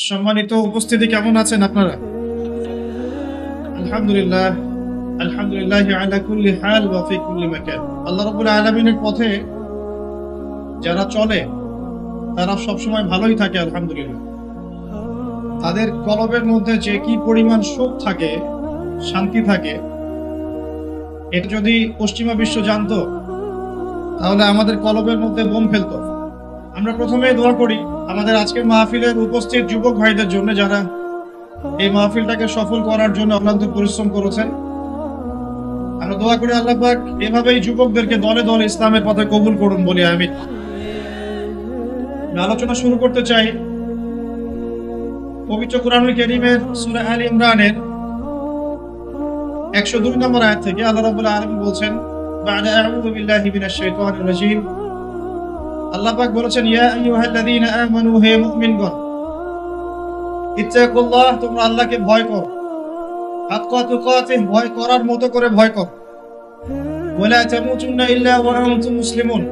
সম্মানিত উপস্থিতি, কেমন আছেন আপনারা? আলহামদুলিল্লাহ, আলহামদুলিল্লাহ আলা কুল্লি হাল ওয়া ফি কুল্লি মাকান। আল্লাহ রাব্বুল আলামিনের পথে যারা চলে তারা সবসময় ভালোই থাকে, আলহামদুলিল্লাহ। তাদের কলবের মধ্যে যে কি পরিমাণ সুখ থাকে, শান্তি থাকে, এটা যদি পশ্চিমা বিশ্ব জানতো তাহলে আমাদের কলবের মধ্যে বোম ফেলতো। আমরা প্রথমে দোয়া করি আমাদের আজকের মাহফিলের উপস্থিত যুবক ভাইদের জন্য, যারা এই মাহফিলটাকে সফল করার জন্য অক্লান্ত পরিশ্রম করেছেন। আমরা দোয়া করি আল্লাহ পাক এভাবেই যুবকদেরকে দলে দলে ইসলামের পথে কবুল করুন বলি আমিন। আলোচনা শুরু করতে চাই পবিত্র কুরআনুল কারীমের সূরা আল ইমরানের 102 নম্বর আয়াত থেকে। আল্লাহ রাব্বুল আলামিন বলছেন, বা'দা আউযু বিল্লাহি মিনাশ শাইতানির রাজীম। আল্লাহ পাক বলেছেন, ইয়া আইয়ুহাল্লাযীনা আমানু, হে মুমিনগণ, ইত্তাকুল্লাহ, তোমরা আল্লাহকে ভয় করো, হাক্কা তুকাতিহ, ভয় করার মতো করে ভয় করো, ওয়ালা তামুতুন্না ইল্লা ওয়া আনতুম মুসলিমুন,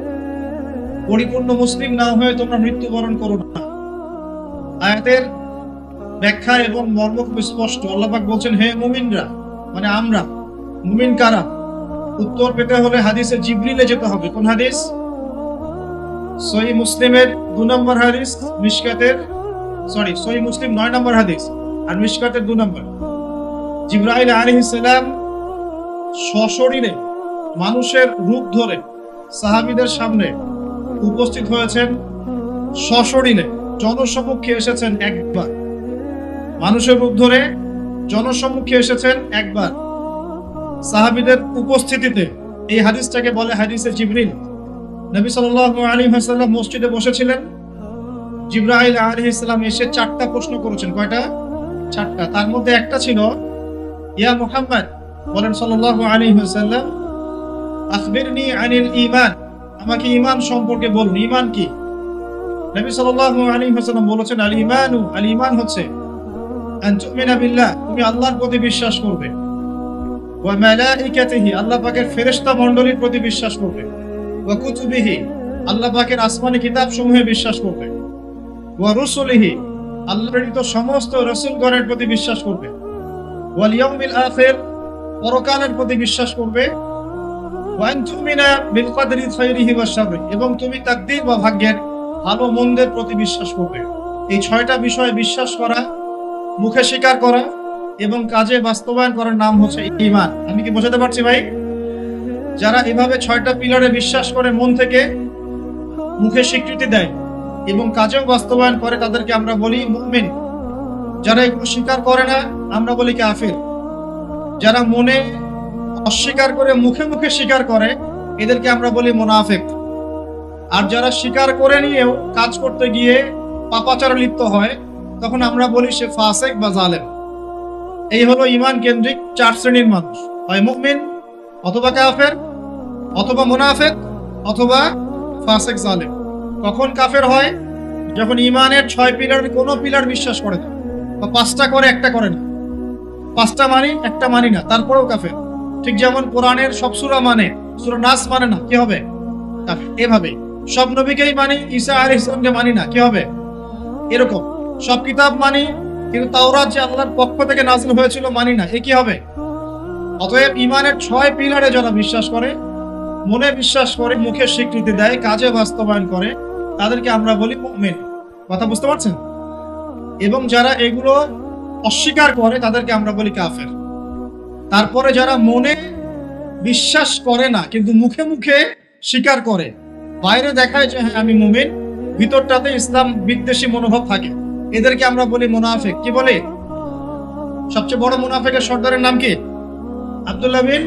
পরিপূর্ণ মুসলিম না হয়ে তোমরা মৃত্যুবরণ করো না। আয়াতের ব্যাখ্যা এবং মর্ম খুব স্পষ্ট। আল্লাহ পাক বলছেন, হে মুমিনরা, মানে আমরা। মুমিন কারা? উত্তর পেতে হলে হাদিসে জিবরিলে যেতে হবে। কোন হাদিস? সহিহ মুসলিমের 2 নম্বর হাদিস, মিশকাতের সহিহ মুসলিম 9 নম্বর হাদিস আর মিশকাতের 2 নম্বর। জিবরাইল আলাইহিস সালাম সশরীরে মানুষের রূপ ধরে সাহাবীদের সামনে উপস্থিত হয়েছেন। সশরীরে জনসম্মুখে এসেছেন একবার, মানুষের রূপ ধরে জনসম্মুখে এসেছেন একবার সাহাবীদের উপস্থিতিতে। এই হাদিসটাকে বলে হাদিসে জিবরিল। নবী সাল্লাল্লাহু আলাইহি ওয়াসাল্লাম মসজিদে বসেছিলেন। জিবরাইল আলাইহিস সালাম এসে 4টা প্রশ্ন করেছেন। কয়টা? 4টা। তার মধ্যে একটা ছিল, ইয়া মুহাম্মদ, বলেন সাল্লাল্লাহু আলাইহি ওয়াসাল্লাম, আখবিরনি আনিল ঈমান, আমাকে ঈমান সম্পর্কে বলুন, ঈমান কি? নবী সাল্লাল্লাহু আলাইহি ওয়াসাল্লাম বলেছেন, আল ঈমানু, আল ঈমান হচ্ছে আন তুমিনা বিল্লাহ, তুমি আল্লাহর প্রতি বিশ্বাস করবে, ওয়া মালাইকাতিহি, আল্লাহ পাকের ফেরেশতা মণ্ডলীর প্রতি বিশ্বাস করবে, ওয়া কুতুবিহি, আল্লাহ পাকের আসমানি কিতাব সমূহে বিশ্বাস করবে, ওয়া রুসুলিহি, আল্লাহর প্রেরিত সমস্ত রাসূলগণের প্রতি বিশ্বাস করবে, ওয়াল ইয়াউমিল আখির, পরকালের প্রতি বিশ্বাস করবে, ওয়া আন তুমিনা বিল কদরি খাইরিহি ওয়া শাররিহি, এবং তুমি তাকদীর বা ভাগ্যের ভালো মন্দের প্রতি বিশ্বাস করবে। এই 6টা বিষয়ে বিশ্বাস করা, মুখে স্বীকার করা এবং কাজে বাস্তবায়ন করার নাম হচ্ছে ঈমান। আমি কি বোঝাতে পারছি ভাই? যারা এভাবে 6টা পিলারে বিশ্বাস করে, মন থেকে মুখে স্বীকৃতি দেয় এবং কাজেও বাস্তবায়ন করে, তাদেরকে আমরা বলি মুমিন। যারা এগুলো স্বীকার করে না আমরা বলি কাফির। যারা মনে অস্বীকার করে মুখে মুখে স্বীকার করে, এদেরকে আমরা বলি মুনাফিক। আর যারা স্বীকার করে নিয়েও কাজ করতে গিয়ে পাপাচারে লিপ্ত হয়, তখন আমরা বলি সে ফাসিক বা জালেম। এই হলো ঈমান কেন্দ্রিক 4 শ্রেণীর মানুষ, হয় মুমিন, অথবা কাফের, অথবা মুনাফিক, অথবা ফাসিক জালেম। কখন কাফের হয়? যখন ঈমানের 6 পিলারের কোনো পিলার বিশ্বাস করে না, বা 5টা করে একটা করে না। 5টা মানি, একটা মানি না, তারপরেও কাফের। ঠিক যেমন কোরআনের সব সূরা মানে, সূরা নাস মানে না, কি হবে? কাফের। এভাবে সব নবীকেই মানি, ঈসা আলাইহিস সালামকে মানি না, কি হবে? এরকম সব কিতাব মানি, কিন্তু তাওরাত যে আল্লাহর পক্ষ থেকে নাযিল হয়েছিল মানি না, এ কি হবে? অতএব ঈমানের 6 পিলারে যারা বিশ্বাস করে, মনে বিশ্বাস করে, মুখে স্বীকৃতি দেয়, কাজে বাস্তবায়ন করে, তাদেরকে আমরা বলি মুমিন। কথা বুঝতে পারছেন? এবং যারা এগুলো অস্বীকার করে তাদেরকে আমরা বলি কাফের। তারপরে যারা মনে বিশ্বাস করে না কিন্তু মুখে মুখে স্বীকার করে, বাইরে দেখায় যে হ্যাঁ আমি মুমিন, ভিতরটাতে ইসলাম বিদ্বেষী মনোভাব থাকে, এদেরকে আমরা বলি মুনাফিক। কি বলি? সবচেয়ে বড় মুনাফিকের সর্দারের নাম কি? আব্দুল্লাহ বিন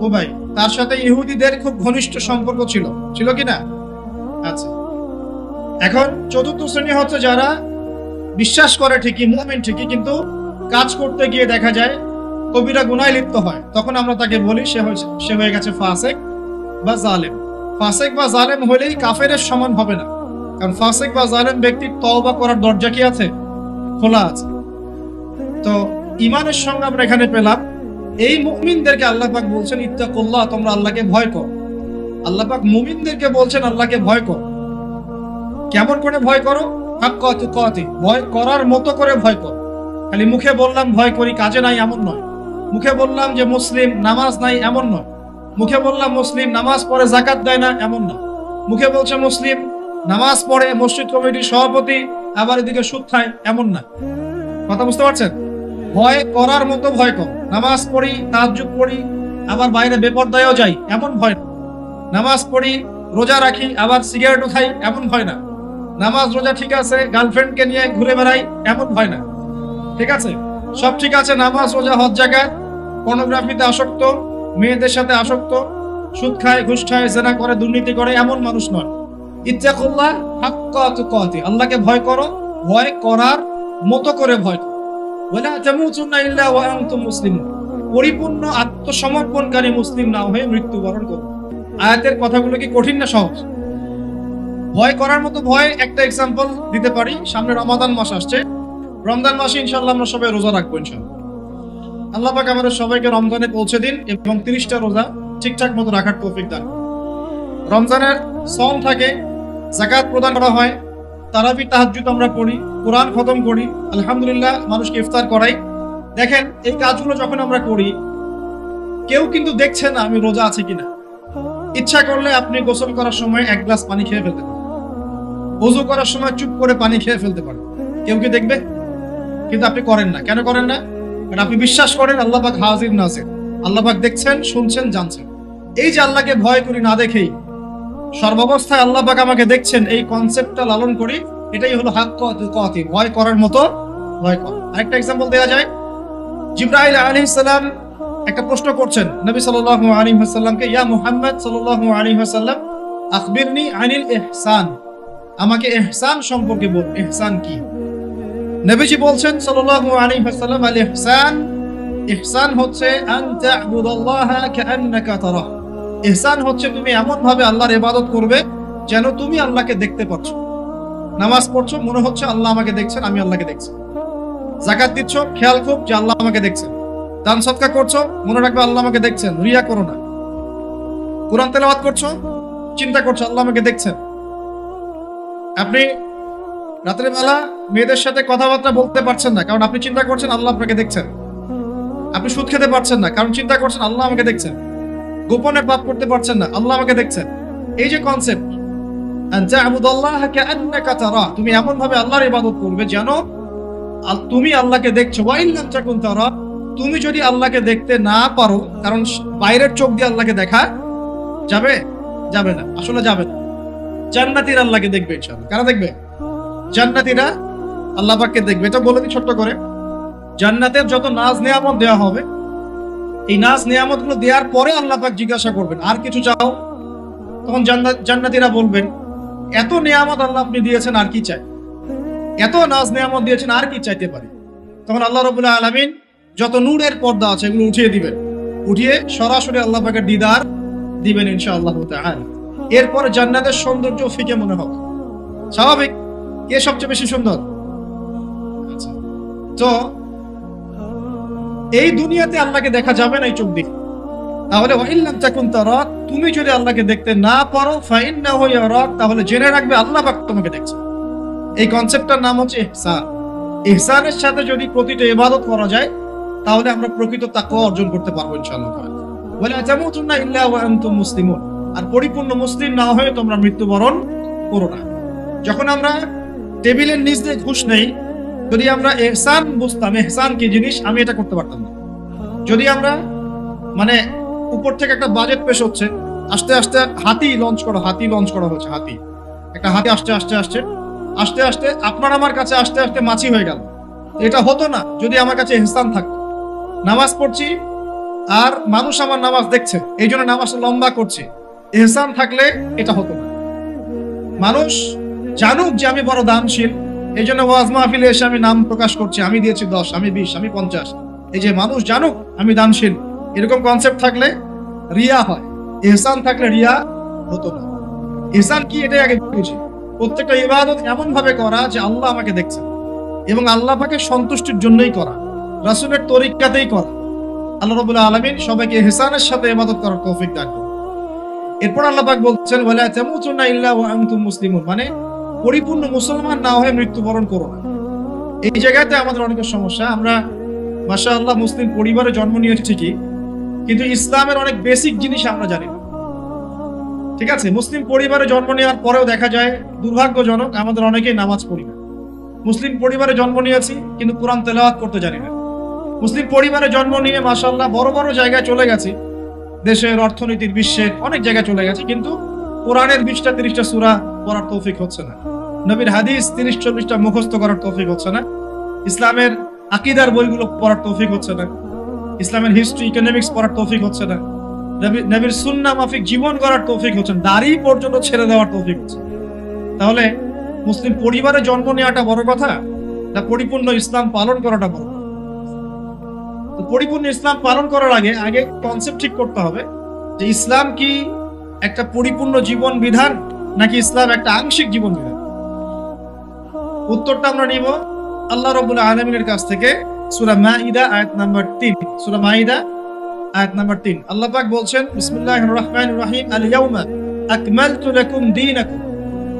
উবাই। তার সাথে ইহুদিদের খুব ঘনিষ্ঠ সম্পর্ক ছিল, ছিল কি না? আচ্ছা, এখন 4র্থ শ্রেণী হচ্ছে যারা বিশ্বাস করে ঠিকই, মুমিন ঠিকই, কিন্তু কাজ করতে গিয়ে দেখা যায় কবিরা গুনাহে লিপ্ত হয়, তখন আমরা তাকে বলি সে হয়ে গেছে ফাসিক বা জালেম। ফাসিক বা জালেম হলেই কাফেরের সমান হবে না, কারণ ফাসিক বা জালেম ব্যক্তির তওবা করার দরজা কি আছে? খোলা আছে। তো ঈমানের সঙ্গে আমরা এখানে পেলাম এই মুমিনদেরকে আল্লাহ পাক বলছেন ইত্তাকুল্লাহ, তোমরা আল্লাহকে ভয় করো। আল্লাহ পাক মুমিনদেরকে বলছেন আল্লাহকে ভয় করো। কেমন করে ভয় করো? হাক্কা তুকাতি, ভয় করার মতো করে ভয় কর। খালি মুখে বললাম ভয় করি, কাজে নাই এমন নয়। মুখে বললাম যে মুসলিম, নামাজ নাই এমন নয়। মুখে বললাম মুসলিম, নামাজ পড়ে যাকাত দেয় না এমন না। মুখে বলছে মুসলিম, নামাজ পড়ে মসজিদ কমিটির সভাপতি, আবার এদিকে সুদ খায় এমন না। কথা বুঝতে পারছেন? ভয় করার মতো ভয় কর। নামাজ পড়ি, তাহাজ্জুদ পড়ি, আবার বাইরে বেপরদায়ও যাই এমন ভয় না। নামাজ পড়ি, রোজা রাখি, আবার সিগারেটও খাই এমন ভয় না। নামাজ রোজা ঠিক আছে, গার্লফ্রেন্ডকে নিয়ে ঘুরে বেড়াই এমন ভয় না। ঠিক আছে, সব ঠিক আছে, নামাজ রোজা হজ জাকাত, পর্নোগ্রাফিতে আসক্ত, মেয়েদের সাথে আসক্ত, সুদ খায়, ঘুষ খায়, জেনা করে, দুর্নীতি করে এমন মানুষ নয়। ইত্তাকুল্লাহ হাক্কা তুকাতি, আল্লাহকে ভয় করো, ভয় করার মতো করে ভয় করো। ওয়ালা তামুতুন্না ইল্লা ওয়া আনতুম মুসলিমুন, পরিপূর্ণ আত্মসমর্পণকারী মুসলিম না হয়ে মৃত্যুবরণ করো। আয়াতের কথাগুলো কি কঠিন না সহজ? ভয় করার মতো ভয় একটা এক্সাম্পল দিতে পারি। সামনে রমাদান মাস আসছে, রমজান মাসে ইনশাআল্লাহ আমরা সবাই রোজা রাখবো ইনশাআল্লাহ। আল্লাহ পাক আমাদের সবাইকে রমজানে পৌঁছে দিন এবং 30টা রোজা ঠিকঠাক মতো রাখার তৌফিক দান। রমজানের সওম থাকে, যাকাত প্রদান করা হয়, তারাবি তাহাজ্জুদ আমরা পড়ি, কোরআন খতম করি, আলহামদুলিল্লাহ মানুষকে ইফতার করাই। দেখেন এই কাজগুলো যখন আমরা করি, কেউ কিন্তু দেখছে না আমি রোজা আছি কিনা। ইচ্ছা করলে আপনি গোসল করার সময় 1 গ্লাস পানি খেয়ে ফেলতে পারেন, ওযু করার সময় চুপ করে পানি খেয়ে ফেলতে পারেন, কেউ কি দেখবে? কিন্তু আপনি করেন না। কেন করেন না? কারণ আপনি বিশ্বাস করেন আল্লাহ পাক হাজির নাজির, আল্লাহ পাক দেখছেন, শুনছেন, জানছেন। এই যে আল্লাহকে ভয় করি না দেখেই সর্বাবস্থায় আল্লাহ পাক আমাকে দেখছেন, এই কনসেপ্টটা লালন করি, এটাই হলো হাক্কা তুকাতি, ভয় করার মতো ভয় কর। আরেকটা এক্সাম্পল দেওয়া যায়, জিবরাইল আলাইহিস সালাম একটা প্রশ্ন করছেন নবী সাল্লাল্লাহু আলাইহি ওয়াসাল্লামকে, ইয়া মুহাম্মদ সাল্লাল্লাহু আলাইহি ওয়াসাল্লাম আখবিরনি আনিল ইহসান, আমাকে ইহসান সম্পর্কে বল, ইহসান কি? নবীজি বলছেন সাল্লাল্লাহু আলাইহি ওয়াসাল্লাম, আল ইহসান, ইহসান হচ্ছে আন তা'বুদাল্লাহা কাআন্নাকা তারাহ, ইহসান হচ্ছে তুমি এমন ভাবে আল্লাহর ইবাদত করবে যেন তুমি আল্লাহকে দেখতে পাচ্ছ। নামাজ পড়ছো, মনে হচ্ছে আল্লাহ আমাকে দেখছেন, আমি আল্লাহকে দেখছি। যাকাত দিচ্ছ, খেয়াল খুব যে আল্লাহ আমাকে দেখছেন। দান সদকা করছো, মনে রাখবে আল্লাহ আমাকে দেখছেন, রিয়া করো না। কোরআন তেলাওয়াত করছো, চিন্তা করছো আল্লাহ আমাকে দেখছেন। আপনি রাতের বেলা মেয়েদের সাথে কথাবার্তা বলতে পারছেন না, কারণ আপনি চিন্তা করছেন আল্লাহ আপনাকে দেখছেন। আপনি সুদ খেতে পারছেন না, কারণ চিন্তা করছেন আল্লাহ আমাকে দেখছেন। গোপনে পাপ করতে পারছেন না, আল্লাহ আমাকে দেখছেন। এই যে কনসেপ্ট, তুমি এমন ভাবে আল্লাহর ইবাদত করবে যেন তুমি আল্লাহকে দেখছো। তুমি যদি আল্লাহকে দেখতে না পারো, কারণ বাইরের চোখ দিয়ে আল্লাহকে দেখা যাবে যাবে না, আসলে যাবে না। জান্নাতীরা আল্লাহকে দেখবে ইনশাআল্লাহ। কারা দেখবে? জান্নাতীরা আল্লাহ পাককে দেখবে। এটা বলে দিই ছোট্ট করে, জান্নাতের যত নাজ নিয়ামত দেওয়া হবে, এই নাজ নিয়ামত গুলো দেওয়ার পরে আল্লাহ পাক জিজ্ঞাসা করবেন আর কিছু চাও? তখন জান্নাতীরা বলবেন, এত নিয়ামত আল্লাহ আপনি দিয়েছেন, আর কি চাই? এত নাজ নিয়ামত দিয়েছেন, আর কি চাইতে পারি? তখন আল্লাহ রাব্বুল আলামিন যত নূরের পর্দা আছে এগুলো উঠিয়ে দিবেন, উঠিয়ে সরাসরি আল্লাহ পাকের দিদার দিবেন ইনশাআল্লাহ তাআলা। এরপর জান্নাতের সৌন্দর্য ফিকে মনে হবে। স্বাভাবিক, কে সবচেয়ে বেশি সুন্দর? আচ্ছা, তো এই দুনিয়াতে আল্লাহকে দেখা যাবে না এই চোখ দিয়ে, তাহলে ওয়াইল্লাম তাকুন তারা, তুমি যদি আল্লাহকে দেখতে না পারো ফাইন্নাহু ইয়ারাক, তাহলে জেনে রাখবে আল্লাহ পাক তোমাকে দেখছে। এই কনসেপ্টটার নাম হচ্ছে ইহসান। ইহসানের সাথে যদি প্রতিটা ইবাদত করা যায়, তাহলে আমরা প্রকৃত তাকওয়া অর্জন করতে পারবো ইনশাআল্লাহ। ওয়ালা তামুতুন্না ইল্লা ওয়া আনতুম মুসলিমুন, আর পরিপূর্ণ মুসলিম না হয়ে তোমরা মৃত্যুবরণ করো না। যখন আমরা টেবিলের নিচ দিয়ে ঘুষ নেই, যদি আমরা ইহসান বুঝতাম, ইহসান কি জিনিস, আমি এটা করতে পারতাম না। যদি আমরা মানে উপর থেকে একটা বাজেট পেশ হচ্ছে, আস্তে আস্তে হাতি লঞ্চ করা হচ্ছে, একটা হাতি আস্তে আস্তে আস্তে আস্তে আস্তে আপনার আমার কাছে আস্তে আস্তে মাছি হয়ে গেল। এটা হতো না যদি আমার কাছে ইহসান থাকতো। নামাজ পড়ছি আর মানুষ আমার নামাজ দেখছে, এই জন্য নামাজ লম্বা করছি। ইহসান থাকলে এটা হতো না। মানুষ জানুক যে আমি বড় দানশীল, এই জন্য ওয়াজ মাহফিলে এসে আমি নাম প্রকাশ করছি, আমি দিয়েছি 10, আমি 20, আমি 50। এই যে মানুষ জানুক আমি দানশীল, এরকম কনসেপ্ট থাকলে রিয়া হয়। ইহসান থাকলে রিয়া হতো না। ইহসান কি এটাই আগে বুঝি। প্রত্যেকটা ইবাদত এমন ভাবে করা যে আল্লাহ আমাকে দেখছেন এবং আল্লাহ পাকে সন্তুষ্টির জন্যই করা, রাসূলের তরিকাতেই করা। আল্লাহ রাব্বুল আলামিন সবাইকে ইহসানের সাথে ইবাদত করার তৌফিক দান করুন। এরপর আল্লাহ পাক বলছেন ওয়ালা তামুতুন্না ইল্লা ওয়া আনতুম মুসলিমুন, মানে পরিপূর্ণ মুসলমান না হয়ে মৃত্যুবরণ করো না। এই জায়গাতে আমাদের অনেকের সমস্যা। আমরা মাশাআল্লাহ মুসলিম পরিবারে জন্ম নিয়েছি ঠিকই, কিন্তু ইসলামের অনেক বেসিক জিনিস আমরা জানি না। ঠিক আছে, মুসলিম পরিবারে জন্ম নেওয়ার পরেও দেখা যায় দুর্ভাগ্যজনক আমাদের অনেকেই নামাজ পড়ি না। মুসলিম পরিবারে জন্ম নিয়েছি কিন্তু কোরআন তেলাওয়াত করতে জানি না। মুসলিম পরিবারে জন্ম নিয়ে মাশাআল্লাহ বড় বড় জায়গায় চলে গেছি, দেশের অর্থনীতির বিশ্বের অনেক জায়গায় চলে গেছি, কিন্তু কোরআনের 20-30টা সূরা পড়ার তৌফিক হচ্ছে না। নবীর হাদিস 30-40টা মুখস্থ করার তৌফিক হচ্ছে না। ইসলামের আকীদার বইগুলো পড়ার তৌফিক হচ্ছে না। ইসলামের হিস্ট্রি, ইকোনমিক্স পড়ার তৌফিক হচ্ছে না। নবীর সুন্নাহ মাফিক জীবন করার তৌফিক হচ্ছে না। দাড়ি পর্যন্ত ছেড়ে দেওয়ার তৌফিক হচ্ছে। তাহলে মুসলিম পরিবারে জন্ম নেওয়াটা বড় কথা না পরিপূর্ণ ইসলাম পালন করাটা বড়? তো পরিপূর্ণ ইসলাম পালন করার আগে কনসেপ্ট ঠিক করতে হবে যে ইসলাম কি একটা পরিপূর্ণ জীবন বিধান নাকি ইসলাম একটা আংশিক জীবন বিধান। উত্তরটা আমরা নিব আল্লাহ রাব্বুল আলামিনের কাছ থেকে। সূরা মাইদা আয়াত নাম্বার 3। সূরা মাইদা আয়াত নাম্বার 3 আল্লাহ পাক বলছেন, বিসমিল্লাহির রহমানির রহিম, আল ইয়াউমা আকমালতু লাকুম দীনাকুম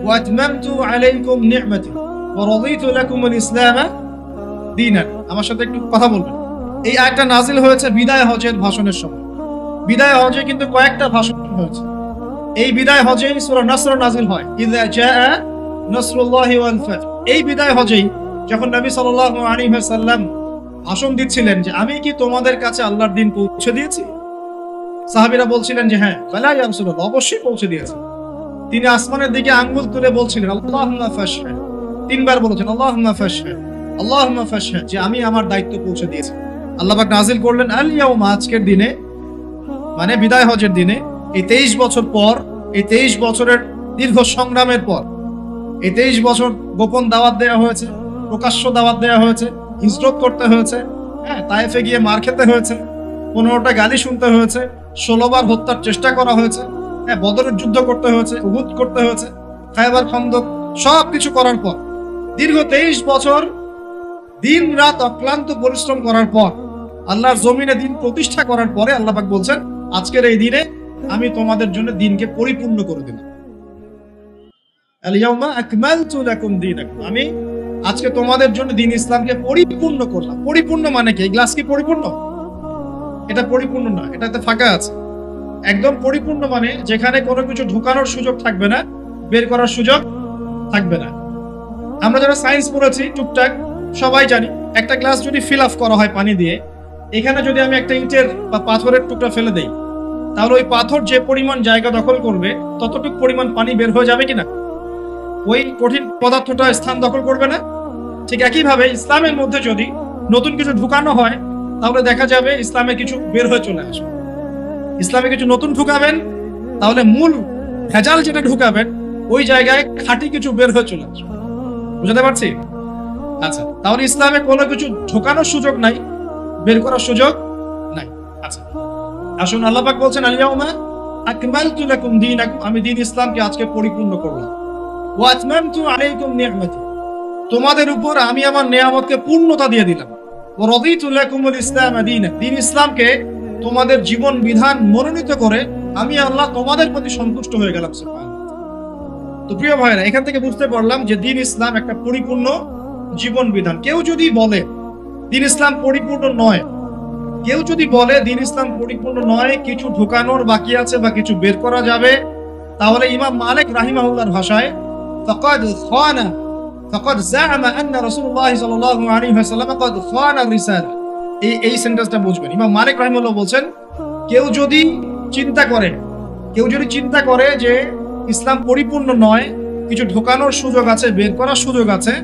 ওয়া আতমামতু আলাইকুম নি'মাতি ওয়া রাদিতু লাকুম আল ইসলাম দীনান। আমার সাথে একটু কথা বলবেন। এই আয়াতটা নাজিল হয়েছে বিদায় হজের ভাষণের সময়। বিদায় হজে কিন্তু কয়েকটা ভাষণ হয়েছে। এই বিদায় হজেই সূরা নাসর নাজিল হয়, ইযা জাআ নাসরুল্লাহি ওয়াল ফাth। এই বিদায় হজেই যখন নবী সাল্লাল্লাহু আলাইহি ওয়াসাল্লাম ভাষণ দিচ্ছিলেন যে আমি কি তোমাদের কাছে আল্লাহর দ্বীন পৌঁছে দিয়েছি, সাহাবীরা বলছিলেন যে হ্যাঁ, ফালা ইয়া রাসূলুল্লাহ, অবশ্যই পৌঁছে দিয়েছে। তিনি আসমানের দিকে আঙ্গুল তুলে বলছিলেন আল্লাহুম্মা ফাশহাদ। তিনবার বলেছেন আল্লাহুম্মা ফাশহাদ, আল্লাহুম্মা ফাশহাদ, যে আমি আমার দায়িত্ব পৌঁছে দিয়েছি। আল্লাহ পাক নাজিল করলেন আল ইয়াউমা, আজকের দিনে, মানে বিদায় হজের দিনে, এই 23 বছর পর, এই 23 বছরের দীর্ঘ সংগ্রামের পর, এই 23 বছর গোপন দাওয়াত দেওয়া হয়েছে, প্রকাশ্য দাওয়াত দেওয়া হয়েছে, হিজরত করতে হয়েছে, হ্যাঁ, তায়েফে গিয়ে মার খেতে হয়েছে, 15টা গালি শুনতে হয়েছে, 16 বার হত্যার চেষ্টা করা হয়েছে, হ্যাঁ, বদরের যুদ্ধ করতে হয়েছে, উহুদ করতে হয়েছে, খায়বার খন্দক, সব কিছু করার পর, দীর্ঘ 23 বছর দিন রাত অক্লান্ত পরিশ্রম করার পর, আল্লাহর জমিনে দিন প্রতিষ্ঠা করার পরে আল্লাহ পাক বলছেন আজকের এই দিনে আমি তোমাদের জন্য দিনকে পরিপূর্ণ করে দিলাম। আল ইয়াউমা আকমালতু লাকুম দীনাকুম, আমি আজকে তোমাদের জন্য দিন ইসলামকে পরিপূর্ণ করলাম। পরিপূর্ণ মানে কি? এই গ্লাস কি পরিপূর্ণ? এটা পরিপূর্ণ না, এটাতে ফাঁকা আছে। একদম পরিপূর্ণ মানে যেখানে কোনো কিছু ঢোকানোর সুযোগ থাকবে না, বের করার সুযোগ থাকবে না। আমরা যারা সায়েন্স পড়েছি টুকটাক সবাই জানি, একটা গ্লাস যদি ফিল আপ করা হয় পানি দিয়ে, এখানে যদি আমি একটা ইটের বা পাথরের টুকরা ফেলে দেই, তাহলে ওই পাথর যে পরিমাণ জায়গা দখল করবে ততটুকু পরিমাণ পানি বের হয়ে যাবে কিনা? ওই কঠিন পদার্থটা স্থান দখল করবে না? ঠিক একইভাবে ইসলামের মধ্যে যদি নতুন কিছু ঢুকানো হয়, তাহলে দেখা যাবে ইসলামে কিছু বের হয়ে চলে আসবে। ইসলামে কিছু নতুন ঢুকাবেন, তাহলে মূল ভেজাল যেটা ঢুকাবেন ওই জায়গায় খাঁটি কিছু বের হয়ে চলে আসবে। বুঝতে পারছি? আচ্ছা, তাহলে ইসলামে কোনো কিছু ঢোকানোর সুযোগ নাই, বের করার সুযোগ নাই। আচ্ছা, আসুন, আল্লাহ পাক বলছেন আল ইয়াউমা আকমালতু লাকুম দীনাকুম, আমি দ্বীন ইসলামকে আজকে পরিপূর্ণ করলাম। ওয়া আতমামতু আলাইকুম নি'মাতি, তোমাদের উপর আমি আমার নিয়ামতকে পূর্ণতা দিয়ে দিলাম। ওয়া রাদিতু লাকুমুল ইসলাম দীনান, দ্বীন ইসলামকে তোমাদের জীবন বিধান মনোনীত করে আমি আল্লাহ তোমাদের প্রতি সন্তুষ্ট হয়ে গেলাম। সুবহানাল্লাহ। তো প্রিয় ভাইরা, এখান থেকে বুঝতে পারলাম যে দ্বীন ইসলাম একটা পরিপূর্ণ জীবন বিধান। কেউ যদি বলে দ্বীন ইসলাম পরিপূর্ণ নয়, কেউ যদি বলে দ্বীন ইসলাম পরিপূর্ণ নয়, কিছু ঢোকানোর বাকি আছে বা কিছু বের করা যাবে, তাহলে ইমাম মালিক রাহিমাহুল্লাহর ভাষায় ফাকাদ জাআমা আন্না রাসূলুল্লাহ সাল্লাল্লাহু আলাইহি ওয়াসাল্লাম ক্বাদ খানা রিসালা। এই সেন্টেন্সটা বুঝবেন। ইমাম মালিক রাহিমাহুল্লাহ বলছেন, কেউ যদি চিন্তা করে যে ইসলাম পরিপূর্ণ নয়, কিছু ঢোকানোর সুযোগ আছে, বের করার সুযোগ আছে,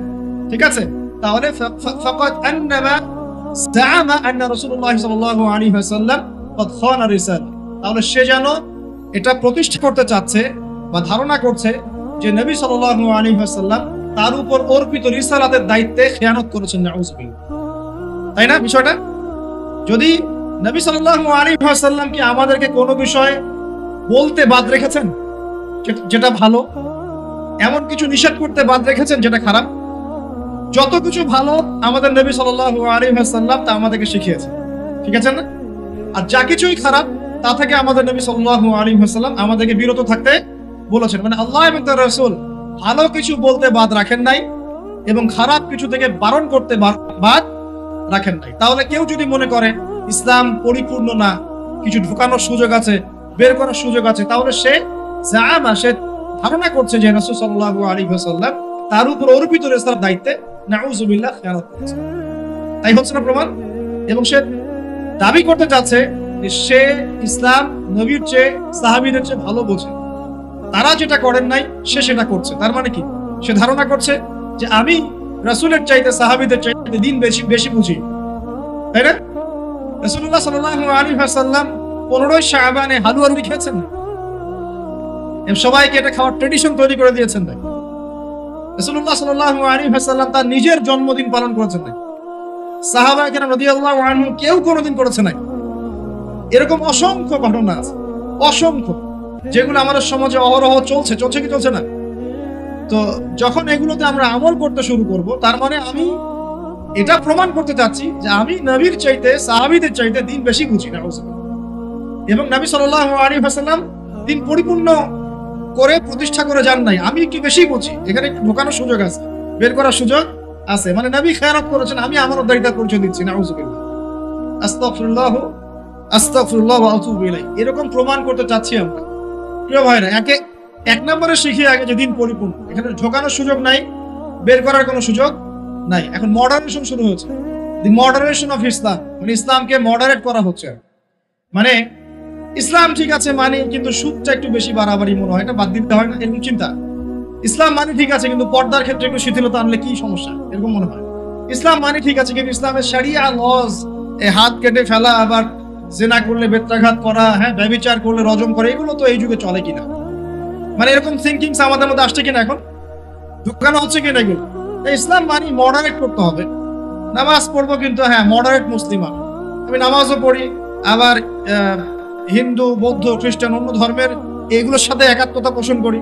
ঠিক আছে, তাহলে ফাকাদ আন্নামা জাআমা আন্না রাসূলুল্লাহ সাল্লাল্লাহু আলাইহি ওয়াসাল্লাম ক্বাদ খানা রিসালা, তাহলে সে যেন এটা প্রতিষ্ঠা করতে চাচ্ছে বা ধারণা করছে যে নবী সাল্লাল্লাহু আলাইহি ওয়াসাল্লাম তার উপর অর্পিত রিসালাতের দায়িত্বে খেয়ানত করেছেন। নাউযুবিল্লাহ। তাই না বিষয়টা? যদি নবী সাল্লাল্লাহু আলাইহি ওয়াসাল্লাম কি আমাদেরকে কোনো বিষয় বলতে বাদ রেখেছেন যেটা ভালো, এমন কিছু নিষেধ করতে বাদ রেখেছেন যেটা খারাপ? যত কিছু ভালো আমাদের নবী সাল্লাল্লাহু আলাইহি ওয়াসাল্লাম তা আমাদেরকে শিখিয়েছেন, ঠিক আছে না? আর যা কিছুই খারাপ তা থেকে আমাদের নবী সাল্লাল্লাহু আলাইহি ওয়াসাল্লাম আমাদেরকে বিরত থাকতে বলেছেন। মানে আল্লাহ এবং তার রাসূল ভালো কিছু বলতে বাদ রাখেন নাই এবং খারাপ কিছু থেকে বারণ করতে বাদ রাখেন নাই। তাহলে কেউ যদি মনে করে ইসলাম পরিপূর্ণ না, কিছু ঢুকানোর সুযোগ আছে, বের করার সুযোগ আছে, তাহলে সে ধারণা করছে যে রাসূল সাল্লাল্লাহু আলাইহি ওয়াসাল্লাম তার উপর অর্পিত রিসালাতের দায়িত্বে নাউযুবিল্লাহ খেয়ানত করেছে। তাই হচ্ছে না প্রমাণ? এবং সে দাবি করতে যাচ্ছে যে সে ইসলাম নবীর চেয়ে সাহাবীদের চেয়ে ভালো বোঝে, তারা যেটা করেন নাই সে সেটা করছে। তার মানে কি? সে ধারণা করছে যে আমি রাসূলের চাইতে সাহাবীদের চাইতে দিন বেশি বুঝি, তাই না? রাসূলুল্লাহ সাল্লাল্লাহু আলাইহি ওয়াসাল্লাম 15 শাবানে হালুয়া রুটি খেয়েছেন, এবং সবাইকে এটা খাওয়ার ট্রেডিশন তৈরি করে দিয়েছেন। না, রাসূলুল্লাহ সাল্লাল্লাহু আলাইহি ওয়াসাল্লাম তার নিজের জন্মদিন পালন করেছেন না, সাহাবায়ে কেরাম রাদিয়াল্লাহু আনহুম কেউ কোনোদিন করেছে না। এরকম অসংখ্য ঘটনা আছে, অসংখ্য, যেগুলো আমাদের সমাজে অহরহ চলছে কি চলছে না? তো যখন এগুলোতে আমরা আমল করতে শুরু করব, তার মানে আমি এটা প্রমাণ করতে চাচ্ছি যে আমি নবীর চাইতে সাহাবীদের চাইতে দিন বেশি বুঝি না। এবং নবী সাল্লাল্লাহু আলাইহি ওয়াসাল্লাম দিন পরিপূর্ণ করে প্রতিষ্ঠা করে যান নাই, আমি একটু বেশি বুঝি, এখানে ঢোকানোর সুযোগ আছে, বের করার সুযোগ আছে। মানে নবী খেয়ানত করেছেন, আমি আমানতদারিতার পরিচয় দিচ্ছি। নাউযুবিল্লাহ, আস্তাগফিরুল্লাহ ওয়া আতুবু ইলাইহি। এরকম প্রমাণ করতে চাচ্ছি আমরা। প্রিয় ভাইরা, এক নম্বরে শিখি আগে যে দিন পরিপূর্ণ, এখানে ঢোকানোর সুযোগ নাই, বের করার কোনো সুযোগ নাই। এখন মডারেশন শুরু হয়েছে, দি মডারেশন অফ ইসলাম, মানে ইসলামকে মডারেট করা হচ্ছে। মানে ইসলাম ঠিক আছে মানে, কিন্তু সুদটা একটু বেশি বাড়াবাড়ি মনে হয়, এটা বাদ দিতে হয় না, এরকম চিন্তা। ইসলাম মানে ঠিক আছে, কিন্তু পর্দার ক্ষেত্রে একটু শিথিলতা আনলে কি সমস্যা, এরকম মনে হয়। ইসলাম মানে ঠিক আছে, কিন্তু ইসলামের শরিয়া লজ, হাত কেটে ফেলা, আবার জিনা করলে বেত্রাঘাত করা, হ্যাঁ, ব্যভিচার করলে রজম করে, এগুলো তো এই যুগে চলে কিনা? মানে এরকম থিঙ্কিংস আমাদের মধ্যে আসছে কিনা, এখন ঢুকানো হচ্ছে কিনা এগুলো? ইসলাম মানে মডারেট করতে হবে। নামাজ পড়বো, কিন্তু হ্যাঁ মডারেট মুসলিম আমি নামাজও পড়ি, আবার হিন্দু, বৌদ্ধ, খ্রিস্টান, অন্য ধর্মের এগুলোর সাথে একাত্মতা পোষণ করি,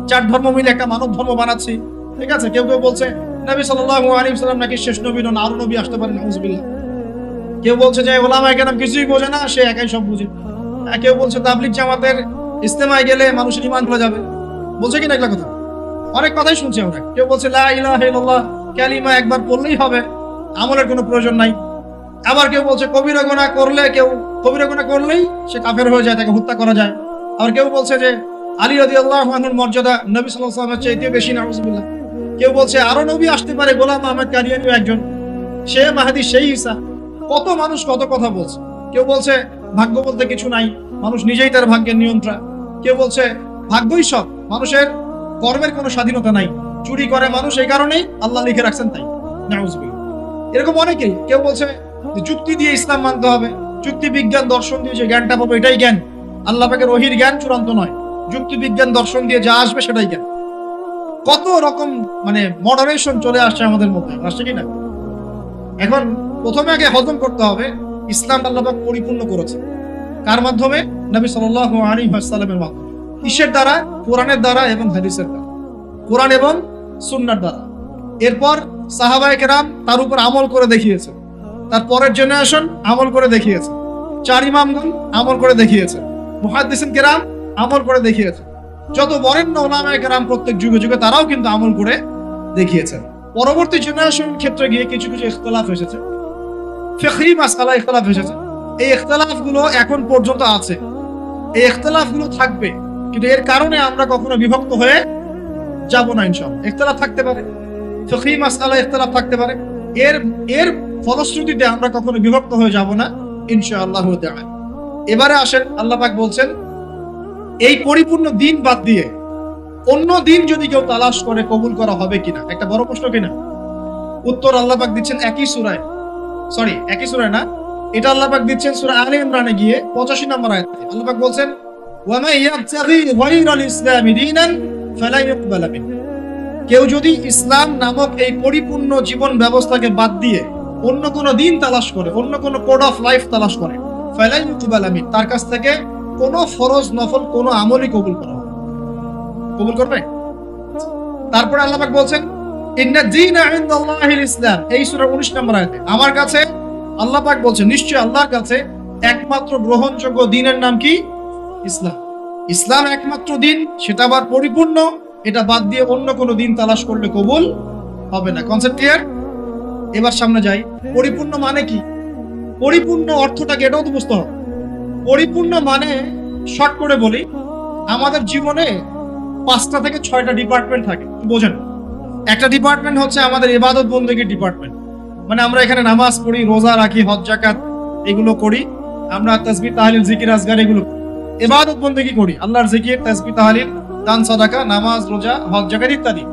4 ধর্ম মিলে একটা মানব ধর্ম বানাচ্ছি, ঠিক আছে? কেউ বলছে নবী সাল্লাল্লাহু আলাইহি ওয়াসাল্লাম নাকি শেষ নবী নন, আরো নবী আসতে পারে, নাউযুবিল্লাহ। কেউ বলছে যে ওলামায়ে কেরাম কিছুই বোঝে না, সে একাই সব বুঝে। কেউ বলছে তাবলীগ জামাতের ইজতেমায় গেলে মানুষের ঈমান খুলে যাবে, বলছে কিনা এগুলা কথা? অনেক কথাই শুনছি আমরা। কেউ বলছে লা ইলাহা ইল্লাল্লাহ কালিমা একবার পড়লেই হবে, আমলের কোনো প্রয়োজন নাই। আবার কেউ বলছে কবিরা গুনাহ করলেই সে কাফের হয়ে যায়, তাকে হত্যা করা যায়। আবার কেউ বলছে যে আলী রাদিয়াল্লাহু আনহুর মর্যাদা নবী সাল্লাল্লাহু আলাইহি ওয়াসাল্লামের চাইতে বেশি, নাউযুবিল্লাহ। কেউ বলছে আরো নবী আসতে পারে, গোলাম আহমদ কাদিয়ানীও একজন, সে মাহদী, সেই ঈসা। কত মানুষ কত কথা বলছে। কেউ বলছে ভাগ্য বলতে কিছু নাই, মানুষ নিজেই তার ভাগ্যের নিয়ন্ত্রণ। কেউ বলছে ভাগ্যই সব, মানুষের কর্মের কোনো স্বাধীনতা নাই, চুরি করে মানুষ, এই কারণেই আল্লাহ লিখে রাখছেন তাই, নাউযুবিল্লাহ। এরকম অনেকেই। কেউ বলছে যুক্তি দিয়ে ইসলাম মানতে হবে, যুক্তি বিজ্ঞান দর্শন দিয়ে যে জ্ঞানটা পাবো এটাই জ্ঞান, আল্লাহ পাকের ওহীর জ্ঞান চূড়ান্ত নয়, যুক্তি বিজ্ঞান দর্শন দিয়ে যা আসবে সেটাই জ্ঞান। কত রকম মানে মডারেশন চলে আসছে আমাদের মধ্যে, আসছে কিনা? এখন প্রথমে আগে হজম করতে হবে ইসলাম আল্লাহ পাক পরিপূর্ণ করেছে কার মাধ্যমে? নবী সাল্লাল্লাহু আলাইহি ওয়াসাল্লামের মাধ্যমে। কিসের দ্বারা? কোরআনের দ্বারা এবং হাদিসের দ্বারা, কোরআন এবং সুন্নাহর দ্বারা। এরপর সাহাবায়ে কেরাম তার উপর আমল করে দেখিয়েছে, তার পরের জেনারেশন আমল করে দেখিয়েছে, 4 ইমামগণ আমল করে দেখিয়েছে, মুহাদ্দিসিন কেরাম আমল করে দেখিয়েছে, যত বরেণ্য উলামায়ে কেরাম প্রত্যেক যুগে যুগে তারাও কিন্তু আমল করে দেখিয়েছেন। পরবর্তী জেনারেশনের ক্ষেত্রে গিয়ে কিছু ইখতিলাফ এসেছে, ফিকহি মাসআলা ইখতিলাফ এসেছে। এই ইখতিলাফগুলো এখন পর্যন্ত আছে, এই ইখতিলাফগুলো থাকবে, কিন্তু এর কারণে আমরা কখনো বিভক্ত হয়ে যাব না ইনশাআল্লাহ। ইখতিলাফ থাকতে পারে, ফিকহি মাসআলা ইখতিলাফ থাকতে পারে, এর ফলশ্রুতিতে আমরা কখনো বিভক্ত হয়ে যাব না ইনশাআল্লাহ তাআলা। এবারে আসেন, আল্লাহ পাক বলছেন এই পরিপূর্ণ দিন বাদ দিয়ে অন্য দিন যদি কেউ তালাশ করে কবুল করা হবে কিনা, একটা বড় প্রশ্ন কিনা? উত্তর আল্লাহ পাক দিচ্ছেন একই সূরায় না, এটা আল্লাহ পাক দিচ্ছেন সূরা আলে ইমরানে গিয়ে 85 নম্বর আয়াতে। আল্লাহ পাক বলছেন ওয়া মা ইয়াবতাগি গায়রাল ইসলামি দীনান ফালা ইউকবাল মিন। কেউ যদি ইসলাম নামক এই পরিপূর্ণ জীবন ব্যবস্থাকে বাদ দিয়ে অন্য কোন দিন তালাশ করে, অন্য কোন কোড অফ লাইফ তালাশ করে, ফালা ইউকবাল মিন, তার কাছ থেকে কোন ফরজ নফল কোন আমলই কবুল করবে। তারপরে আল্লাহ পাক বলছেন ইন্না দীনা ইনদাল্লাহিল ইসলাম, এই সূরা 19 নম্বর আয়াতে। আমার কাছে আল্লাহ পাক বলছেন নিশ্চয় আল্লাহর কাছে একমাত্র গ্রহণযোগ্য দ্বীনের নাম কি? ইসলাম। ইসলাম একমাত্র দ্বীন, সেটা আবার পরিপূর্ণ, এটা বাদ দিয়ে অন্য কোনো দিন তালাশ করলে কবুল হবে না। Concept clear? এবার সামনে যাই। পরিপূর্ণ মানে কি? পরিপূর্ণ অর্থটাকে এটাও তো বুঝতে হবে। পরিপূর্ণ মানে শর্ট করে বলি, আমাদের জীবনে 5টা থেকে 6টা ডিপার্টমেন্ট থাকে, বোঝেন? একটা ডিপার্টমেন্ট হচ্ছে আমাদের ইবাদত বন্দেগীর ডিপার্টমেন্ট, মানে আমরা এখানে নামাজ পড়ি, রোজা রাখি, হজ জাকাত এগুলো করি, আমরা তাসবিহ তাহলিল জিকির আজগার এগুলো ইবাদত বন্দেগী করি, আল্লাহর জিকির, তাসবিহ তাহলিল, দান সাদাকা, নামাজ রোজা, হজ জাকাত ইত্যাদি।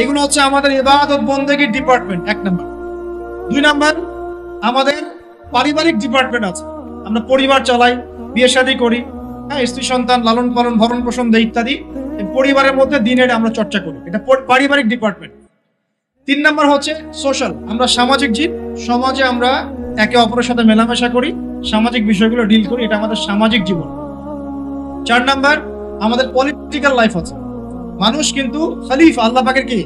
এগুলো হচ্ছে আমাদের ইবাদত বন্দেগীর ডিপার্টমেন্ট, 1 নাম্বার। 2 নাম্বার আমাদের পারিবারিক ডিপার্টমেন্ট আছে, আমরা পরিবার চালাই, বিয়ে শাদী করি, হ্যাঁ, স্ত্রী সন্তান লালন পালন ভরণ পোষণ দেয় ইত্যাদি। পরিবারের মধ্যে দিনের আমরা চর্চা করি, এটা পারিবারিক ডিপার্টমেন্ট। 3 নাম্বার হচ্ছে সোশ্যাল, আমরা সামাজিক জীব, সমাজে আমরা একে অপরের সাথে মেলামেশা করি, সামাজিক বিষয়গুলো ডিল করি, এটা আমাদের সামাজিক জীবন। 4 নাম্বার আমাদের পলিটিক্যাল লাইফ আছে, মানুষ কিন্তু খলিফা, আল্লাহ পাকের কি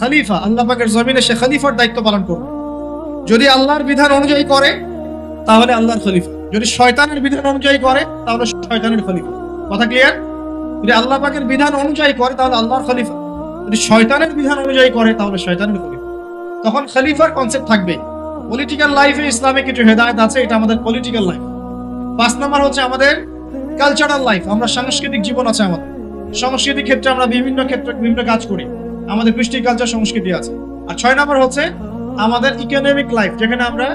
খলিফা, আল্লাহ পাকের জমিনে সে খলিফার দায়িত্ব পালন করবে। যদি আল্লাহর বিধান অনুযায়ী করে তাহলে আল্লাহর খলিফা, যদি শয়তানের বিধান অনুযায়ী করে তাহলে শয়তানের খলিফা। কথা ক্লিয়ার? যদি আল্লাহ পাকের বিধান অনুযায়ী করে তাহলে আল্লাহর খলিফা, যদি শয়তানের বিধান অনুযায়ী করে তাহলে শয়তানের খলিফা। তখন খলিফার কনসেপ্ট থাকবে। পলিটিক্যাল লাইফে ইসলামে কিছু হেদায়েত আছে, এটা আমাদের পলিটিক্যাল লাইফ। 5 নাম্বার হচ্ছে আমাদের কালচারাল লাইফ, আমরা সাংস্কৃতিক জীবন আছে আমাদের, সাংস্কৃতিক ক্ষেত্রে আমরা বিভিন্ন ক্ষেত্রে বিভিন্ন কাজ করি, আমাদের কৃষ্টি কালচার সংস্কৃতি আছে। আর 6 নাম্বার হচ্ছে আমাদের ইকোনমিক লাইফ, যেখানে আমরা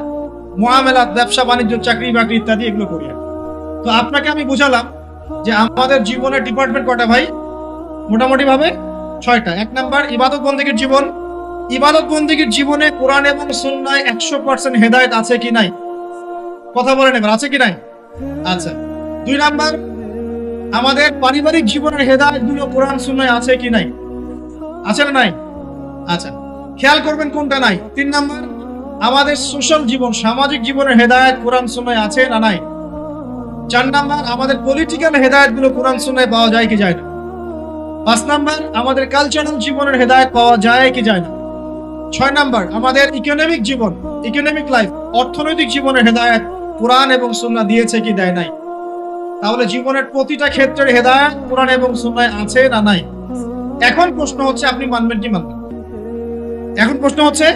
মুআমালাত, ব্যবসা বাণিজ্য, চাকরি বাকরি ইত্যাদি এগুলো করি। তো আপনাকে আমি বুঝালাম যে আমাদের জীবনের ডিপার্টমেন্ট কটা ভাই? মোটামুটি ভাবে 6টা। 1 নাম্বার ইবাদত বন্দেগীর জীবন, ইবাদত বন্দেগীর জীবনে কোরআন এবং সুন্নাহয় 100% হেদায়েত আছে কি নাই? কথা বলেন এবার, আছে কি নাই? আচ্ছা। 2 নাম্বার আমাদের পারিবারিক জীবনের হেদায়েত গুলো কোরআন সুন্নাহয় আছে কি নাই? আছে না নাই? আচ্ছা, খেয়াল করবেন কোনটা নাই। 3 নাম্বার আমাদের সোশ্যাল জীবন, সামাজিক জীবনের হেদায়েত কোরআন সুন্নাহয় আছে না নাই? 4 নাম্বার আমাদের পলিটিক্যাল হেদায়েত গুলো কোরআন সুন্নাহয় পাওয়া যায় কি যায় না? 5 নাম্বার আমাদের কালচারাল জীবনের হেদায়েত পাওয়া যায় কি যায় না? 6 নাম্বার আমাদের ইকোনমিক জীবন, ইকোনমিক লাইফ, অর্থনৈতিক জীবনের হেদায়েত কোরআন এবং সুন্নাহ দিয়েছে কি দেয় নাই? তাহলে জীবনের প্রতিটা ক্ষেত্রের হেদায়েত কোরআন এবং সুন্নাহয় আছে না নাই? এখন প্রশ্ন হচ্ছে আপনি মানবেন কি মানবেন? এখন প্রশ্ন হচ্ছে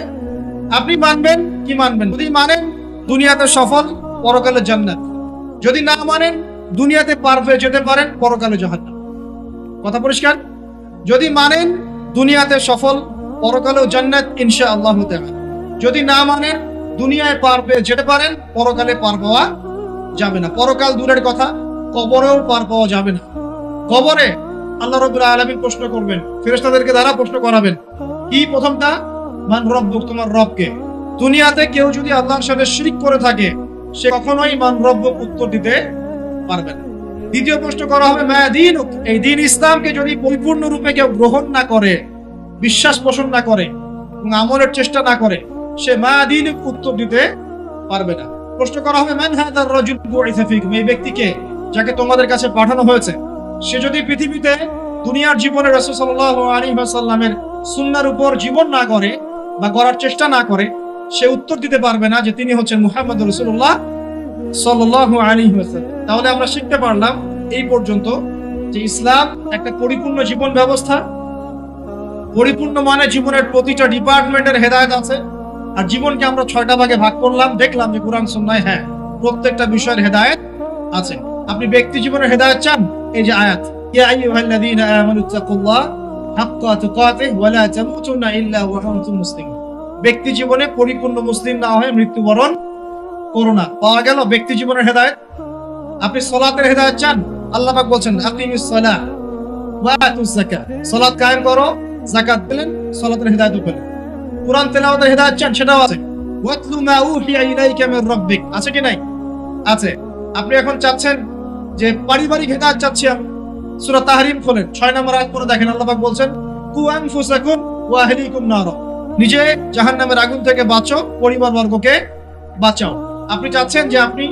আপনি মানবেন কি মানবেন? যদি মানেন দুনিয়াতে সফল, পরকালে জান্নাত। যদি না মানেন দুনিয়াতে পার পেয়ে যেতে পারেন, পরকালে জাহান্নাম। কথা পরিষ্কার? যদি মানেন দুনিয়াতে সফল, পরকালেও জান্নাত ইনশাআল্লাহ তাআলা। যদি না মানেন দুনিয়ায় পার পেয়ে যেতে পারেন, পরকালে পার পাওয়া যাবে না। পরকাল দূরের কথা, কবরেও পার পাওয়া যাবে না। কবরে আল্লাহ রাব্বুল আলামিন প্রশ্ন করবেন, ফেরেশতাদেরকে দ্বারা প্রশ্ন করাবেন। কি প্রথমটা? মান রব্বুক, তোমার রব কে? দুনিয়াতে কেউ যদি আল্লাহর সাথে শিরক করে থাকে, সে কখনোই মান রব্বুক উত্তর দিতে পারবে না। দ্বিতীয় প্রশ্ন করা হবে মা দীনুক, এই দ্বীন ইসলামকে যদি পরিপূর্ণ রূপে কেউ গ্রহণ না করে, বিশ্বাস পোষণ না করে এবং আমলের চেষ্টা না করে, সে মা দীনুক উত্তর দিতে পারবে না। প্রশ্ন করা হবে মান হাদার রাজুল বুইসা ফিকুম, এই ব্যক্তিকে যাকে তোমাদের কাছে পাঠানো হয়েছে, সে যদি পৃথিবীতে দুনিয়ার জীবনে রাসূল সাল্লাল্লাহু আলাইহি ওয়াসাল্লামের সুন্নাহর উপর জীবন না করে বা করার চেষ্টা না করে, সে উত্তর দিতে পারবে না যে তিনি হচ্ছেন মুহাম্মদ রাসূলুল্লাহ সাল্লাল্লাহু আলাইহি ওয়াসাল্লাম। তাহলে আমরা শিখতে পারলাম এই পর্যন্ত যে ইসলাম একটা পরিপূর্ণ জীবন ব্যবস্থা। পরিপূর্ণ মানে জীবনের প্রতিটা ডিপার্টমেন্টের হেদায়েত আছে। আর জীবনকে আমরা 6টা ভাগে ভাগ করলাম, দেখলাম যে কোরআন সুন্নাহয় হ্যাঁ প্রত্যেকটা বিষয়ের হেদায়েত আছে। আপনি ব্যক্তি জীবনের হেদায়েত চান, এই যে আয়াত, ইয়া আইয়ুহাল্লাযীনা আমানুত্তাকুল্লাহ হাক্কা তুকাতিহি ওয়া লা তামুতুন্না ইল্লা ওয়া আনতুম মুসলিমুন। ব্যক্তি জীবনে পরিপূর্ণ মুসলিম না হয়ে মৃত্যুবরণ করো না। পাওয়া গেল ব্যক্তি জীবনের হেদায়েত। আপনি সালাতের হেদায়েত চান, আল্লাহ পাক বলছেন আকিমিস সালাহ ওয়া আতুজ যাকাত, সালাত কায়েম করো, যাকাত দিলেন, সালাতের হেদায়েত পেলেন। কুরআন তেলাওয়াতের হেদায়েত চান, সেটাও আছে। ওয়াতলু মা উহিয়া ইলাইকা মির রাব্বিক, আছে কি নাই? আছে। আপনি এখন চাচ্ছেন যে পারিবারিক হেদায়েত চাচ্ছি আমি, সূরা তাহরিম খোলেন, 6 নম্বর আয়াত পড়ে দেখেন, আল্লাহ পাক বলছেন কু আনফুসাকুম ওয়া আহলিকুম নার, নিজে জাহান্নামের আগুন থেকে বাঁচো, পরিবারবর্গকে বাঁচাও। আপনি চাচ্ছেন যে আপনি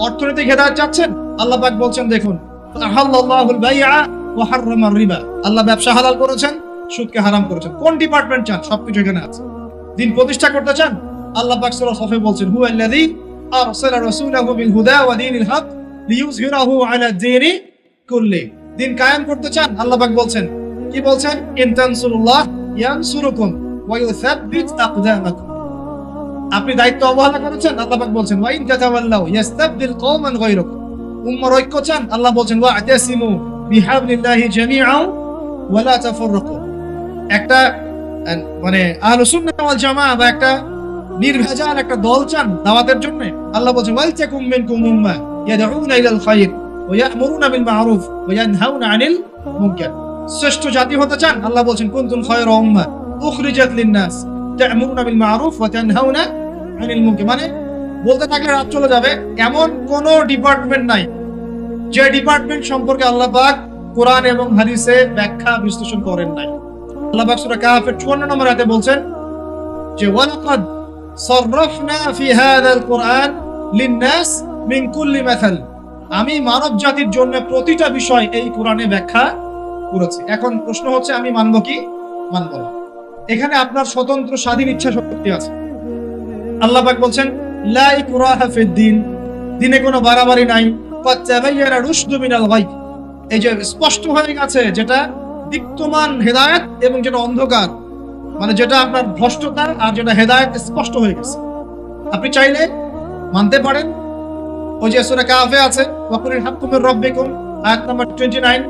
অর্থনৈতিক হেদায়েত চাচ্ছেন, আল্লাহ পাক বলছেন দেখুন আহাল্লাহুল বাইআ ওয়া হাররামার রিবা, আল্লাহ ব্যবসা হালাল করেছেন, সুদকে হারাম করেছেন। কোন ডিপার্টমেন্ট চান? সবকিছু এখানে আছে। দিন প্রতিষ্ঠা করতে চান, আল্লাহ পাক সূরা সফে বলছেন হুয়াল্লাযী আরসালা রাসূলাহু বিল হুদা ওয়া দীনিল হক লিইয়ুযহিরাহু আলা দ্বীনি কুল্লি। দিন কায়েম করতে চান, আল্লাহ পাক বলছেন কি বলছেন? ইন তানসুরুল্লাহ ইয়ানসুরুকুম ওয়া ইউসাব্বিত আকদামাকুম। আপনি দায়িত্ব অবহেলা করেছেন, আল্লাহ পাক বলছেন ওয়া ইন তাতাওয়াল্লাউ ইস্তাবদিল কওমান গায়রাকুম। উম্মার ঐক্য চান, আল্লাহ বলছেন ওয়া আতাসিমু বিহাবলিল্লাহি জামিআন ওয়া লা তাফাররাকু। একটা মানে আহলুস সুন্নাহ ওয়াল জামাআহ বা একটা নির্ভেজাল একটা দল চান দাওয়াতের জন্য, আল্লাহ বলছেন ওয়াল তাকুম মিনকুম উম্মাহ ইয়াদউনা ইলাল খায়র ওয়া ইয়া'মুরুনা বিল মা'রুফ ওয়া ইয়ানহাউনা আনিল মুনকার। শ্রেষ্ঠ জাতি হতে চান, আল্লাহ বলছেন কুনতুম খায়রা উম্মাহ উখরিজাত লিন-নাস তা'মুরুনা বিল মা'রুফ ওয়া তানহাউনা আনিল মুনকার। মানে বলতে থাকলে রাত চলে যাবে। এমন কোন ডিপার্টমেন্ট নাই যে ডিপার্টমেন্ট সম্পর্কে আল্লাহ পাক কোরআন এবং হাদিসে ব্যাখ্যা বিশ্লেষণ করেন নাই। আল্লাহ পাক সূরা কাহফের 54 নম্বর আয়াতে বলছেন যে ওয়ালাকাদ সাররাফনা ফি হাযাল কুরআন লিন-নাস মিন কুল্লি মাসাল। আমি মানব জাতির জন্য প্রতিটা বিষয় এই কোরআনে ব্যাখ্যা করেছি। এখন প্রশ্ন হচ্ছে আমি মানব কি মানব না? এখানে আপনার স্বতন্ত্র স্বাধীন ইচ্ছা শক্তি আছে। আল্লাহ পাক বলছেন লা ইকরাহা ফিদ-দীন, দ্বীনে কোনো বাড়াবাড়ি নাই। ক্বাদ তাবায়্যানা রুশদু মিনাল গায়, এই যে স্পষ্ট হয়ে গেছে যেটা দিক্তমান হেদায়েত এবং যেটা অন্ধকার, মানে যেটা আপনার ভ্রষ্টতা আর যেটা হেদায়েত স্পষ্ট হয়ে গেছে। আপনি চাইলে মানতে পারেন। ওই যে সূরা কাহফে আছে ওয়াকুলিল হাক্কু মির রাব্বিকুম, আয়াত নাম্বার 29,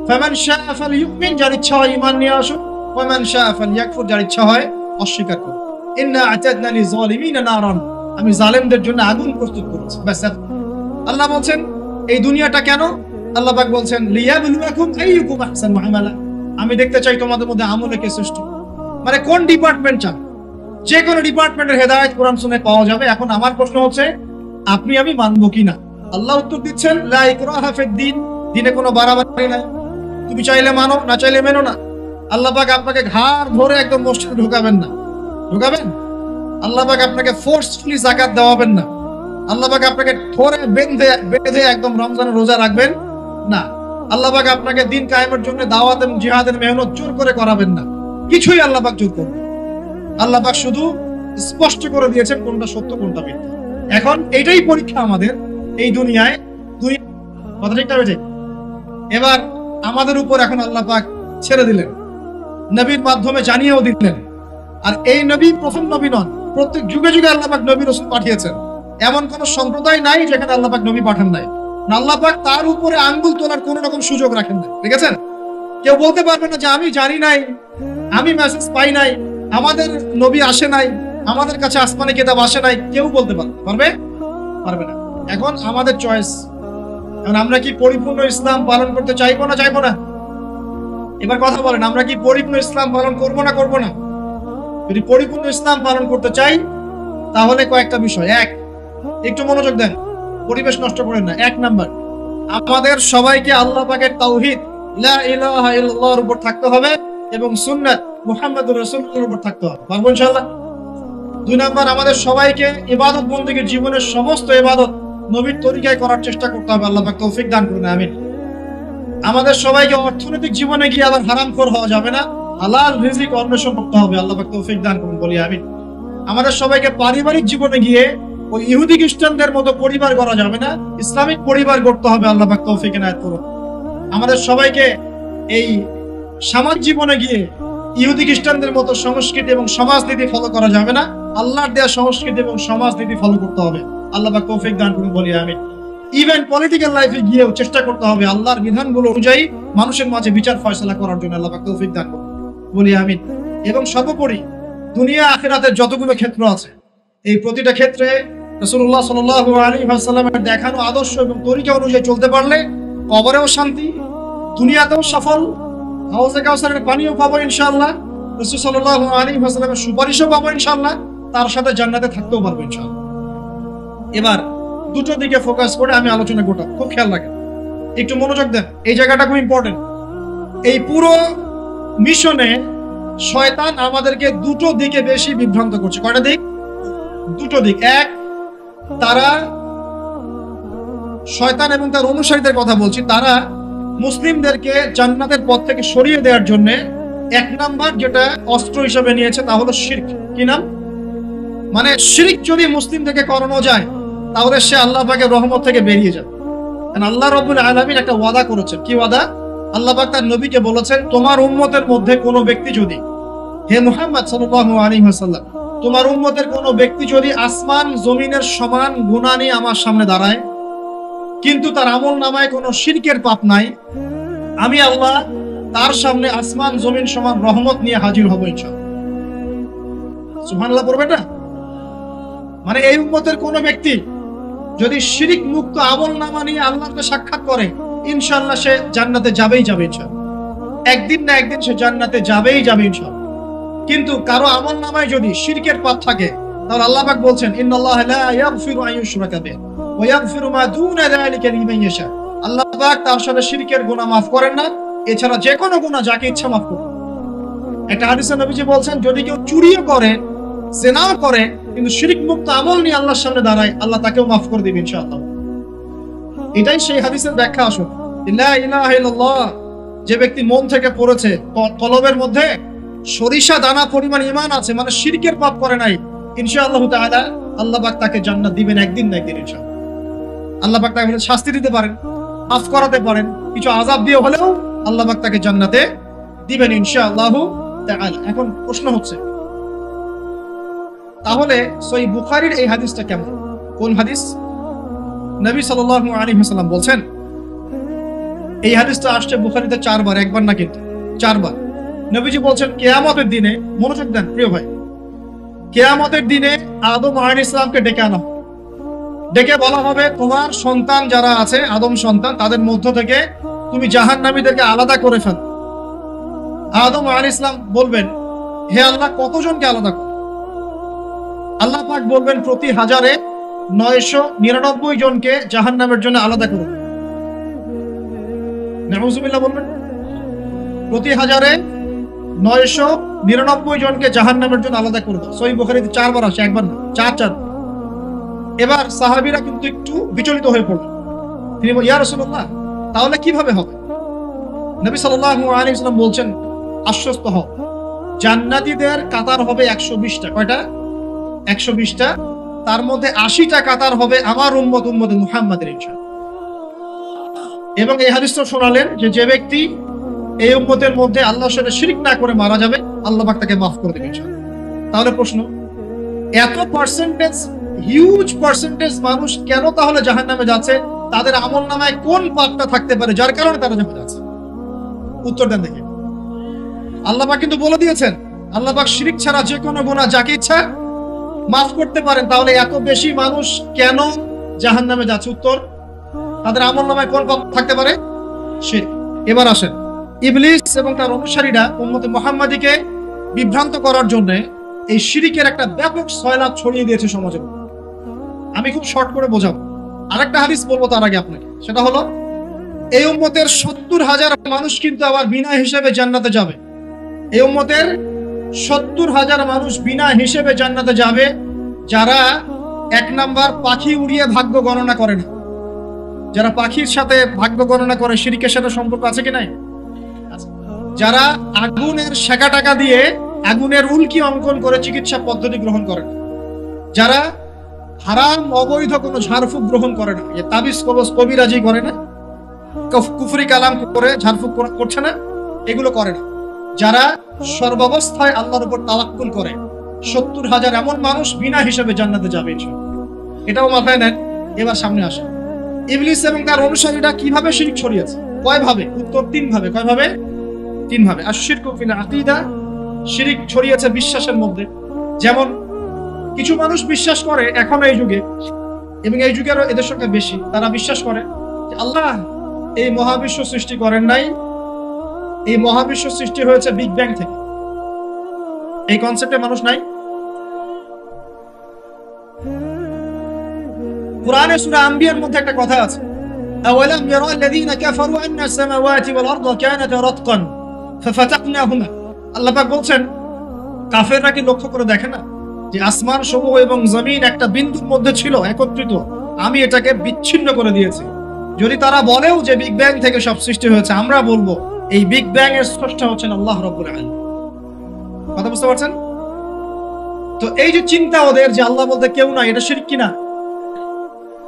ফামান শাআ ফালইউমিন, যার ইচ্ছা হয় ঈমান নিয়ে আসুক, ওয়া মান শাআ ফালইয়াকফুর, যার ইচ্ছা হয় অস্বীকার করুক। ইন্না আ'তাদনা লিয-যালিমিনা নারান, আমি জালেমদের জন্য আগুন প্রস্তুত করেছি। বাস। আল্লাহ বলছেন এই দুনিয়াটা কেন? আল্লাহ পাক বলছেন লিয়াবলুয়াকুম আইয়ুকুম আহসানু আমালা, আমি দেখতে চাই তোমাদের মধ্যে আমলে কে শ্রেষ্ঠ। মানে কোন ডিপার্টমেন্ট চান? যে কোনো ডিপার্টমেন্টের হেদায়েত কোরআন শুনে পাওয়া যাবে। এখন আমার প্রশ্ন হচ্ছে আপনি আমি মানবো কিনা? আল্লাহ উত্তর দিচ্ছেন লা ইকরাহা ফিদ-দীন, দ্বীনে কোনো বাড়াবাড়ি নাই। তুমি চাইলে মানো, না চাইলে মেনো না। আল্লাহ পাক আপনাকে ঘাড় ধরে একদম মসজিদে ঢোকাবেন না। ঢোকাবেন? আল্লাহ পাক আপনাকে ফোর্সফুলি যাকাত দেওয়াবেন না। আল্লাহ পাক আপনাকে ধরে বেঁধে একদম রমজানের রোজা রাখবেন না। আল্লাহ পাক আপনাকে দিন কায়েমের জন্য দাওয়াত এবং জিহাদের মেহনত জোর করে করাবেন না। কিছুই আল্লাহ পাক জোর করবেন। আল্লাহ পাক শুধু স্পষ্ট করে দিয়েছেন কোনটা সত্য কোনটা মিথ্যা। এখন এটাই পরীক্ষা আমাদের এই দুনিয়ায়। কথা ঠিক না? এবার আমাদের উপর এখন আল্লাহ পাক ছেড়ে দিলেন, নবীর মাধ্যমে জানিয়েও দিলেন। আর এই নবী প্রথম নবী নন, প্রত্যেক যুগে যুগে আল্লাহ পাক নবী রাসূল পাঠিয়েছেন। এমন কোন সম্প্রদায় নাই যেখানে আল্লাহ পাক নবী পাঠান নাই। আল্লাহ পাক তার উপরে আঙ্গুল তোলার কোন রকম সুযোগ রাখেন না। ঠিক আছে? কেউ বলতে পারবে না যে আমি জানি নাই, আমি মেসেজ পাই নাই, আমাদের নবী আসে নাই, আমাদের কাছে আসমানি কিতাব আসে নাই। কেউ বলতে পারবে না। এখন আমাদের চয়েস। এখন আমরা কি পরিপূর্ণ ইসলাম পালন করতে চাইবো না চাইবো না? এবার কথা বলেন, আমরা কি পরিপূর্ণ ইসলাম পালন করবো না করবো না? যদি পরিপূর্ণ ইসলাম পালন করতে চাই তাহলে কয়েকটা বিষয়। এক, একটু মনোযোগ দেন, পরিবেশ নষ্ট করেন না। এক নাম্বার, আমাদের সবাইকে আল্লাহ পাকের তাওহীদ লা ইলাহা ইল্লাল্লাহর উপর থাকতে হবে এবং সুন্নাত মুহাম্মদুর রাসূলুল্লাহর উপর থাকতে হবে। পারবো ইনশাআল্লাহ? দুই নাম্বার, আমাদের সবাইকে ইবাদত বন্দেগীর জীবনের সমস্ত ইবাদত নবীর তরিকায় করার চেষ্টা করতে হবে। আল্লাহ পাক তৌফিক দান করুন, আমিন। আমাদের সবাইকে অর্থনৈতিক জীবনে গিয়ে আবার হারামখোর হওয়া যাবে না, হালাল রিজিক অন্বেষণ করতে হবে। আল্লাহ পাক তৌফিক দান করুন, বলি আমিন। আমাদের সবাইকে পারিবারিক জীবনে গিয়ে ওই ইহুদি খ্রিস্টানদের মতো পরিবার গড়া যাবে না, ইসলামিক পরিবার গড়তে হবে। আল্লাহ পাক তৌফিক এনায়েত করুন। আমাদের সবাইকে এই সমাজ জীবনে গিয়ে ইহুদি খ্রিস্টানদের মতো সংস্কৃতি এবং সমাজনীতি ফলো করা যাবে না, আল্লাহর দেয়া সংস্কৃতি এবং সমাজনীতি ফলো করতে হবে। আল্লাহ পাক তৌফিক দান করুন, বলি আমিন। ইভেন পলিটিক্যাল লাইফে গিয়েও চেষ্টা করতে হবে আল্লাহর বিধানগুলো অনুযায়ী মানুষের মাঝে বিচার ফয়সালা করার জন্য। আল্লাহ পাক তৌফিক দান করুন, বলি আমিন। এবং সর্বোপরি দুনিয়া আখিরাতের যতগুলো ক্ষেত্র আছে, এই প্রতিটা ক্ষেত্রে রাসূলুল্লাহ সাল্লাল্লাহু আলাইহি ওয়াসাল্লামের দেখানো আদর্শ এবং তরিকা অনুযায়ী চলতে পারলে কবরেও শান্তি, দুনিয়াতেও সফল, হাউজে কাউসারের পানিও পাবো ইনশাআল্লাহ, রাসূল সাল্লাল্লাহু আলাইহি ওয়াসাল্লামের সুপারিশও পাবো ইনশাআল্লাহ, তার সাথে জান্নাতে থাকতেও পারবো ইনশাআল্লাহ। এবার দুটো দিকে ফোকাস করে আমি আলোচনা করব, খুব খেয়াল রাখেন, একটু মনোযোগ দেন, এই জায়গাটা খুব ইম্পর্টেন্ট। এই পুরো মিশনে শয়তান আমাদেরকে দুটো দিকে বেশি বিভ্রান্ত করছে। কয়টা দিক? দুটো দিক। এক, তারা শয়তান এবং তার অনুসারীদের কথা বলছি, তারা মুসলিমদেরকে জান্নাতের পথ থেকে সরিয়ে দেওয়ার জন্য এক নাম্বার যেটা অস্ত্র হিসেবে নিয়েছে তা হলো শিরক। কি নাম? মানে শিরক যদি মুসলিমদেরকে করানো যায় তাহলে সে আল্লাহ পাকের রহমত থেকে বেরিয়ে যাবে। কারণ আল্লাহ রাব্বুল আলামিন একটা ওয়াদা করেছেন। কি ওয়াদা? আল্লাহ পাক তার নবীকে বলেছেন, তোমার উম্মতের মধ্যে কোনো ব্যক্তি যদি, হে মুহাম্মদ সাল্লাল্লাহু আলাইহি ওয়াসাল্লাম, তোমার উম্মতের কোনো ব্যক্তি যদি আসমান জমিনের সমান গুনাহ নিয়ে আমার সামনে দাঁড়ায়, কিন্তু তার আমল নামায় কোনো শিরকের পাপ নাই, আমি আল্লাহ তার সামনে আসমান জমিন সমান রহমত নিয়ে হাজির হব ইনশাআল্লাহ। সুবহানাল্লাহ পড়বেন না? মানে এই উম্মতের কোনো ব্যক্তি যদি শিরিক মুক্ত আমল নামা নিয়ে আল্লাহকে সাক্ষাৎ করে, ইনশাআল্লাহ সে জান্নাতে যাবেই যাবে ইনশাআল্লাহ। একদিন না একদিন সে জান্নাতে যাবেই যাবে ইনশাআল্লাহ। কিন্তু কারো আমল নামায় যদি শিরকের পাপ থাকে, তাহলে আল্লাহ পাক বলছেন, ইন্নাল্লাহা লা ইয়াগফিরু আন ইউশরাকা বিহি ওয়া ইয়াগফিরু মা দুনা যালিকা লিমান ইয়াশা। আল্লাহ পাক তার সাথে শিরকের গুনাহ মাফ করেন না, এছাড়া যে কোনো গুনাহ যাকে ইচ্ছা মাফ করেন। একটা হাদিসে নবীজি বলছেন, যদি কেউ চুরিও করে, জিনাও করে, কিন্তু শিরক মুক্ত আমল নিয়ে আল্লাহর সামনে দাঁড়ায়, আল্লাহ তাকেও মাফ করে দিবেন ইনশাআল্লাহ। এটাই সেই হাদিসের ব্যাখ্যা। আসুন, লা ইলাহা ইল্লাল্লাহ যে ব্যক্তি মন থেকে পড়েছে, কলবের মধ্যে সরিষা দানা পরিমাণ ঈমান আছে, মানে শিরকের পাপ করে নাই, ইনশাআল্লাহ তাআলা আল্লাহ পাক তাকে জান্নাত দিবেন একদিন না একদিন ইনশাআল্লাহ। আল্লাহ পাক তাকে শাস্তি দিতে পারেন, মাফ করাতে পারেন, কিছু আযাব দিয়ে হলেও আল্লাহ পাক তাকে জান্নাতে দিবেন ইনশাআল্লাহ তাআলা। এখন প্রশ্ন হচ্ছে, তাহলে সহিহ বুখারীর এই হাদিসটা কেমন? কোন হাদিস? নবী সাল্লাল্লাহু আলাইহি ওয়াসাল্লাম বলছেন, এই হাদিসটা আসছে বুখারীতে 4 বার, একবার না কিন্তু 4 বার। নবীজি বলছেন, কিয়ামতের দিনে, মনোযোগ দেন প্রিয় ভাই, কিয়ামতের দিনে আদম আলাইহিস সালামকে ডেকে আনা হবে। ডেকে বলা হবে, তোমার সন্তান যারা আছে, আদম সন্তান, তাদের মধ্য থেকে তুমি জাহান্নামীদেরকে আলাদা করে ফেল। আদম আলাইহিস সালাম বলবেন, হে আল্লাহ, কতজনকে আলাদা করব? আল্লাহ পাক বলবেন, প্রতি 1000-999 জনকে জাহান্নামের জন্য আলাদা করুন। নাউযুবিল্লাহ বলবেন, প্রতি 1000-999 জনকে জাহান্নামের জন্য আলাদা করুন। সহিহ বুখারীতে 4 বার আসে, একবার না, 4। এবার সাহাবীরা কিন্তু একটু বিচলিত হয়ে পড়লেন। তিনি বলেন, ইয়া রাসূলুল্লাহ, তাহলে কিভাবে হবে? নবী সাল্লাল্লাহু আলাইহি ওয়াসাল্লাম বলছেন, আশ্বস্ত হও, জান্নাতীদের কাতার হবে 120টা। কয়টা? 120টা। তার মধ্যে 80টা কাতার হবে আমার উম্মত, উম্মতে মুহাম্মাদের ইনশাআল্লাহ। এবং এই হাদিসটা শোনালেন যে, যে ব্যক্তি এই উম্মতের মধ্যে আল্লাহর সাথে শিরক না করে মারা যাবে, আল্লাহ পাক তাকে মাফ করে দেবেন ইনশাআল্লাহ। তাহলে প্রশ্ন, এত পার্সেন্টেজ, হিউজ পার্সেন্টেজ মানুষ কেন তাহলে জাহান্নামে যাচ্ছে? তাদের আমল নামায় কোন পাপটা থাকতে পারে যার কারণে তারা জাহান্নামে যাচ্ছে? উত্তর দেন দেখি। আল্লাহ পাক কিন্তু বলে দিয়েছেন, আল্লাহ পাক শিরক ছাড়া যে কোনো গুনাহ যাকে ইচ্ছা মাফ করতে পারেন। তাহলে এত বেশি মানুষ কেন জাহান্নামে যাচ্ছে? উত্তর, তাদের আমল নামায় কোন পাপ থাকতে পারে? শিরক। এবার আসেন, ইবলিস এবং তার অনুসারীরা উম্মতে মুহাম্মাদীকে বিভ্রান্ত করার জন্য এই শিরকের একটা ব্যাপক সয়লাব ছড়িয়ে দিয়েছে সমাজে। আমি খুব শর্ট করে বোঝাবো। আরেকটা হাদিস বলবো তার আগে আপনাকে, সেটা হলো, এই উম্মতের 70,000 মানুষ কিন্তু আবার বিনা হিসেবে জান্নাতে যাবে। এই উম্মতের 70,000 মানুষ বিনা হিসেবে জান্নাতে যাবে, যারা 1 নাম্বার পাখি উড়িয়ে ভাগ্য গণনা করে না। যারা পাখির সাথে ভাগ্য গণনা করে, শিরকের সাথে সম্পর্ক আছে কি নাই? যারা আগুনের সেকা টাকা দিয়ে আগুনের উল্কি অঙ্কন করে চিকিৎসা পদ্ধতি গ্রহণ করে না। যারা হারাম অবৈধ কোনো ঝাড়ফুঁক গ্রহণ করে না, তাবিজ কবজ কবিরাজি করে না, কুফরি কালাম করে ঝাড়ফুঁক করছে না, এগুলো করে না। যারা সর্বাবস্থায় আল্লাহর উপর তাওয়াক্কুল করে, 70,000 এমন মানুষ বিনা হিসেবে জান্নাতে যাবে ইনশাআল্লাহ। এটাও মাথায় নেন। এবার সামনে আসে, ইবলিস এবং তার অনুসারীরা কিভাবে শিরক ছড়িয়েছে? কয় ভাবে? উত্তর 3 ভাবে। কয় ভাবে? 3 ভাবে। আশ-শিরকু ফিল আকীদা, শিরক ছড়িয়েছে বিশ্বাসের মধ্যে। যেমন কিছু মানুষ বিশ্বাস করে এখন এই যুগে, এবং এই যুগেরও এদের সঙ্গে বেশি, তারা বিশ্বাস করে যে আল্লাহ এই মহাবিশ্ব সৃষ্টি করেন নাই, এই মহাবিশ্ব সৃষ্টি হয়েছে বিগ ব্যাং থেকে। এই কনসেপ্টে মানুষ নাই? কুরআনে সূরা আম্বিয়ার মধ্যে একটা কথা আছে, আওয়ালাম ইয়ারাল্লাযীনা কাফারু আন্না আস-সামাওয়াতি ওয়াল আরদা কানাতা রাতকান ফাফাতাকনাহুমা। আল্লাহ পাক বলছেন, কাফেররা কি লক্ষ্য করে দেখে না যে আসমান সমূহ এবং জমিন একটা বিন্দুর মধ্যে ছিল একত্রিত, আমি এটাকে বিচ্ছিন্ন করে দিয়েছি। যদি তারা বলেও যে বিগ ব্যাং থেকে সব সৃষ্টি হয়েছে, আমরা বলবো এই বিগ ব্যাং এর স্রষ্টা হচ্ছেন আল্লাহ রাব্বুল আলামিন। কথা বুঝতে পারছেন? তো এই যে চিন্তা ওদের যে আল্লাহ বলতে কেউ নাই, এটা শিরক কিনা?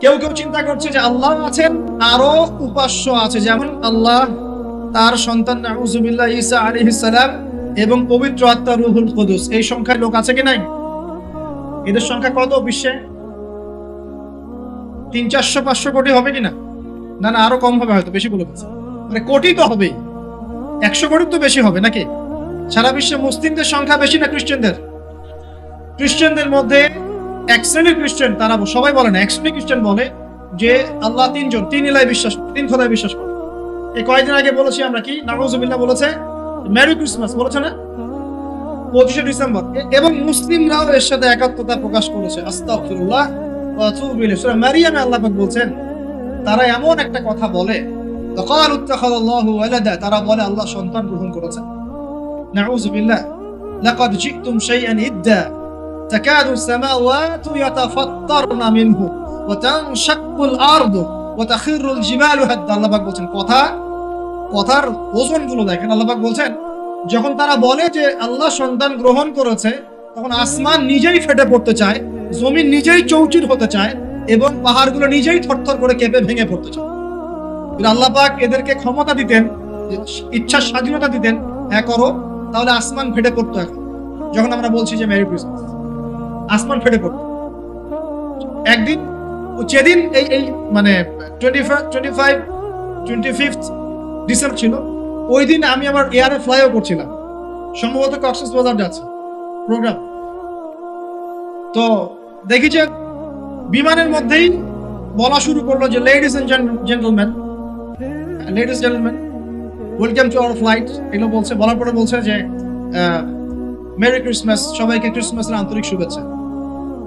কেউ কেউ চিন্তা করছে যে আল্লাহ আছেন, আরো উপাস্য আছে, যেমন আল্লাহ, তার সন্তান নাউজুবিল্লাহ ঈসা আলাইহিস সালাম এবং পবিত্র আত্মা রূহুল কুদুস। এই সংখ্যায় লোক আছে কি নাই? এদের সংখ্যা কত বিশ্বে? 300-400 কোটি হবে কিনা? না না, আরো কম হবে, হয়তো বেশি বলে ফেলছে। মানে কোটি তো হবেই, 100 কোটি তো বেশি হবে নাকি? সারা বিশ্বে মুসলিমদের সংখ্যা বেশি না খ্রিস্টানদের? খ্রিস্টানদের মধ্যে এক শ্রেণীর খ্রিস্টান, তারা সবাই বলে না, এক শ্রেণীর খ্রিস্টান বলে যে আল্লাহ তিনজন, তিন ইলায় বিশ্বাস, তিন খোদায় বিশ্বাস করে। এই কয়েকদিন আগে বলেছি আমরা, কি নাউজুবিল্লাহ বলেছে, মেরি ক্রিসমাস বলেছে না, 25শে ডিসেম্বর। এবং মুসলিমরাও এর সাথে একাত্মতা প্রকাশ করেছে। আস্তাগফিরুল্লাহ ওয়া আতুবু ইলাইহি। সূরা মারিয়ামে আল্লাহ পাক বলছেন, তারা এমন একটা কথা বলে, ক্বালু ইত্তাখাযাল্লাহু ওয়ালাদা, তারা বলে আল্লাহ সন্তান গ্রহণ করেছেন। নাউযুবিল্লাহ। লাকাদ জিতুম শাইআন ইদ্দা তাকাদু সামাওয়াতু ইয়াতাফাত্তারনা মিনহু ওয়া তানশাক্কুল আরদু ওয়া তাখিরুল জিবালু হাদ্দা। আল্লাহ পাক বলছেন, কথার ওজনগুলো দেখেন। আল্লাহ পাক বলছেন, যখন তারা বলে যে আল্লাহ সন্তান গ্রহণ করেছে, তখন আসমান নিজেই ফেটে পড়তে চায়, জমিন নিজেই চৌচির হতে চায়, এবং পাহাড়গুলো নিজেই থরথর করে কেঁপে ভেঙে পড়তে চায়। আল্লাহ পাক এদেরকে ক্ষমতা দিতেন, ইচ্ছার স্বাধীনতা দিতেন, হ্যাঁ করো, তাহলে আসমান ফেটে পড়তো। এখন যখন আমরা বলছি যে মেরি ক্রিসমাস, আসমান ফেটে পড়তো। একদিন যেদিন এই মানে 25 ডিসেম্বর ছিল, ওই দিন আমি আবার এয়ারে ফ্লাইও করছিলাম, সম্ভবত কক্সবাজার যাচ্ছে প্রোগ্রাম। তো দেখি যে বিমানের মধ্যেই বলা শুরু করলো যে ladies and gentleman, welcome to our flight, এগুলো বলছে। বলার পরে বলছে যে মেরি ক্রিসমাস, সবাইকে ক্রিসমাসের আন্তরিক শুভেচ্ছা।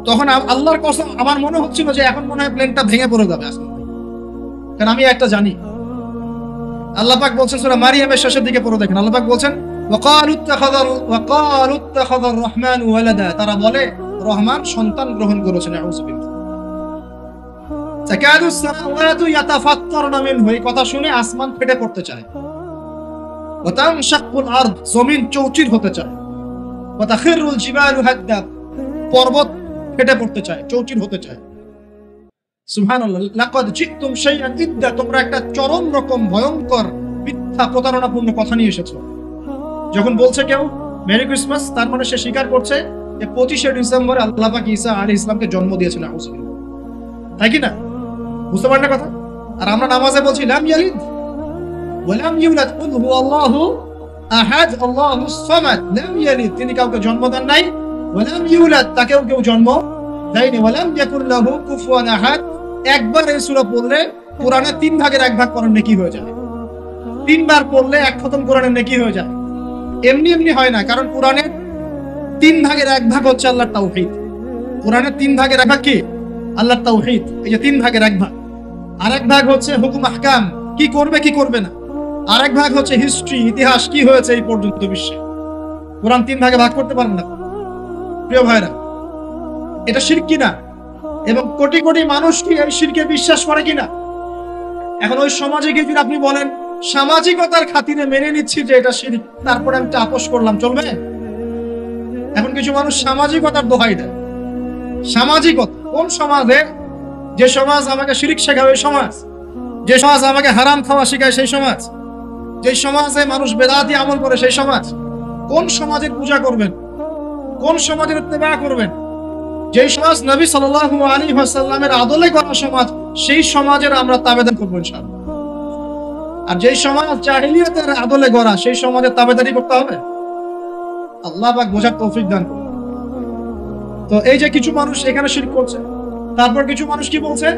তখন আল্লাহর কসম আমার মনে হচ্ছিল যে এখন মনে হয় প্লেনটা ভেঙে পড়ে যাবে আসলে, কারণ আমি একটা জানি। আল্লাহ পাক বলছেন সূরা মারিয়ামের শেষের দিকে পড়ে দেখেন, আল্লাহ পাক বলছেন, ওয়াকালু ইত্তাখাযার রহমানু ওয়ালাদা, তারা বলে রহমান সন্তান গ্রহণ করেছেন। নাউযুবিল্লাহ। তাকাদু সামাওয়াতু ইয়াতাফাত্তারনা মিনহু, এই কথা শুনে আসমান ফেটে পড়তে চায়। ওয়া তানশাক্কুল আরদ, জমিন চৌচির হতে চায়। ওয়া তাখিরুল জিবালু হাদ্দা, পর্বত ফেটে পড়তে চায়, চৌচির হতে চায়। সুবহানাল্লাহ। লাকাদ জিতুম শাইআন ইদ্দা, তোমরা একটা চরম রকম ভয়ঙ্কর মিথ্যা প্রতারণাপূর্ণ কথা নিয়ে এসেছো। যখন বলছে কেউ মেরি ক্রিসমাস, তার মানে সে স্বীকার করছে যে 25শে ডিসেম্বরে আল্লাহ পাক ঈসা আলাইহিস সালামকে জন্ম দিয়েছেন। নাউযুবিল্লাহ। তাই কি না? বুঝতে পারেন না কথা? আর আমরা নামাজে বলছি লাম ইয়ালিদ ওয়া লাম ইউলাদ কুল হুয়াল্লাহু আহাদ আল্লাহুস সামাদ। লাম ইয়ালিদ, তিনি কাউকে জন্ম দেন নাই, ওয়া লাম ইউলাদ, তাকেও কেউ জন্ম দেয়নি, ওয়া লাম ইয়াকুল লাহু কুফুয়ান আহাদ। একবার এই সূরা পড়লে কোরআনের 3 ভাগের 1 ভাগ করার নেকি হয়ে যায়। 3 বার পড়লে 1 খতম কোরআনের নেকি হয়ে যায়। এমনি এমনি হয় না, কারণ কোরআনের 3 ভাগের 1 ভাগ হচ্ছে আল্লাহর তাওহীদ। কোরআনের 3 ভাগের 1 ভাগ কি? আল্লাহর তাওহীদ। এই যে 3 ভাগের 1 ভাগ, আর 1 ভাগ হচ্ছে হুকুম আহকাম, কি করবে কি করবে না। আর 1 ভাগ হচ্ছে হিস্ট্রি, ইতিহাস, কি হয়েছে এই পর্যন্ত বিশ্বে। কোরআন 3 ভাগে ভাগ করতে পারবে না। প্রিয় ভাইরা, এটা শিরক কিনা? এবং কোটি কোটি মানুষ কি এই শিরকে বিশ্বাস করে কিনা? এখন ওই সমাজে গিয়ে যদি আপনি বলেন সামাজিকতার খাতিরে মেনে নিচ্ছি যে এটা শিরক, তারপরে আমি আপোষ করলাম, চলবে? এখন কিছু মানুষ সামাজিকতার দোহাই দেয়। সামাজিকতা কোন সমাজে? যে সমাজ আমাকে শিরক শেখাবে ওই সমাজ, যে সমাজ আমাকে হারাম খাওয়া শেখায় সেই সমাজ, যে সমাজে মানুষ বেদাতি আমল করে সেই সমাজ। কোন সমাজের পূজা করবেন? কোন সমাজের ইত্তেবা করবেন? যে সমাজ নবী সাল্লাল্লাহু আলাইহি ওয়াসাল্লামের আদলে গড়া সমাজ, সেই সমাজের আমরা তাবেদারি করব ইনশাআল্লাহ। আর যে সমাজ জাহেলিয়াতের আদলে গড়া, সেই সমাজের তাবেদারি করতে হবে। আল্লাহ পাক বোঝার তৌফিক দান করুন। তো এই যে কিছু মানুষ এখানে শিরক করছে, তারপর কিছু মানুষ কি বলছে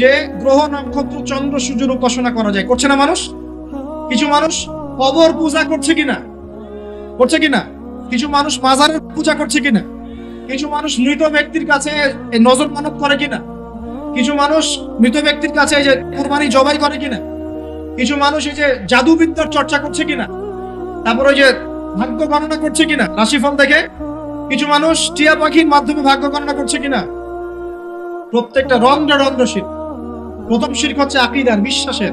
যে গ্রহ নক্ষত্র চন্দ্র সূর্যের উপাসনা করা যায়, করছে না মানুষ? কিছু মানুষ কবর পূজা করছে কিনা? করছে কিনা? কিছু মানুষ মাজারের পূজা করছে কিনা? কিছু মানুষ মৃত ব্যক্তির কাছে নজর মানত করে কিনা? কিছু মানুষ মৃত ব্যক্তির কাছে এই যে কুরবানি জবাই করে কিনা? কিছু মানুষ এই যে জাদুবিদ্যার চর্চা করছে কিনা? তারপর ওই যে ভাগ্য গণনা করছে কিনা রাশিফল দেখে? কিছু মানুষ টিয়া পাখির মাধ্যমে ভাগ্য গণনা করছে কিনা? প্রত্যেকটা রন্ধ্রে রন্ধ্রে শিরক। প্রথম শিরক হচ্ছে আকীদার, বিশ্বাসের।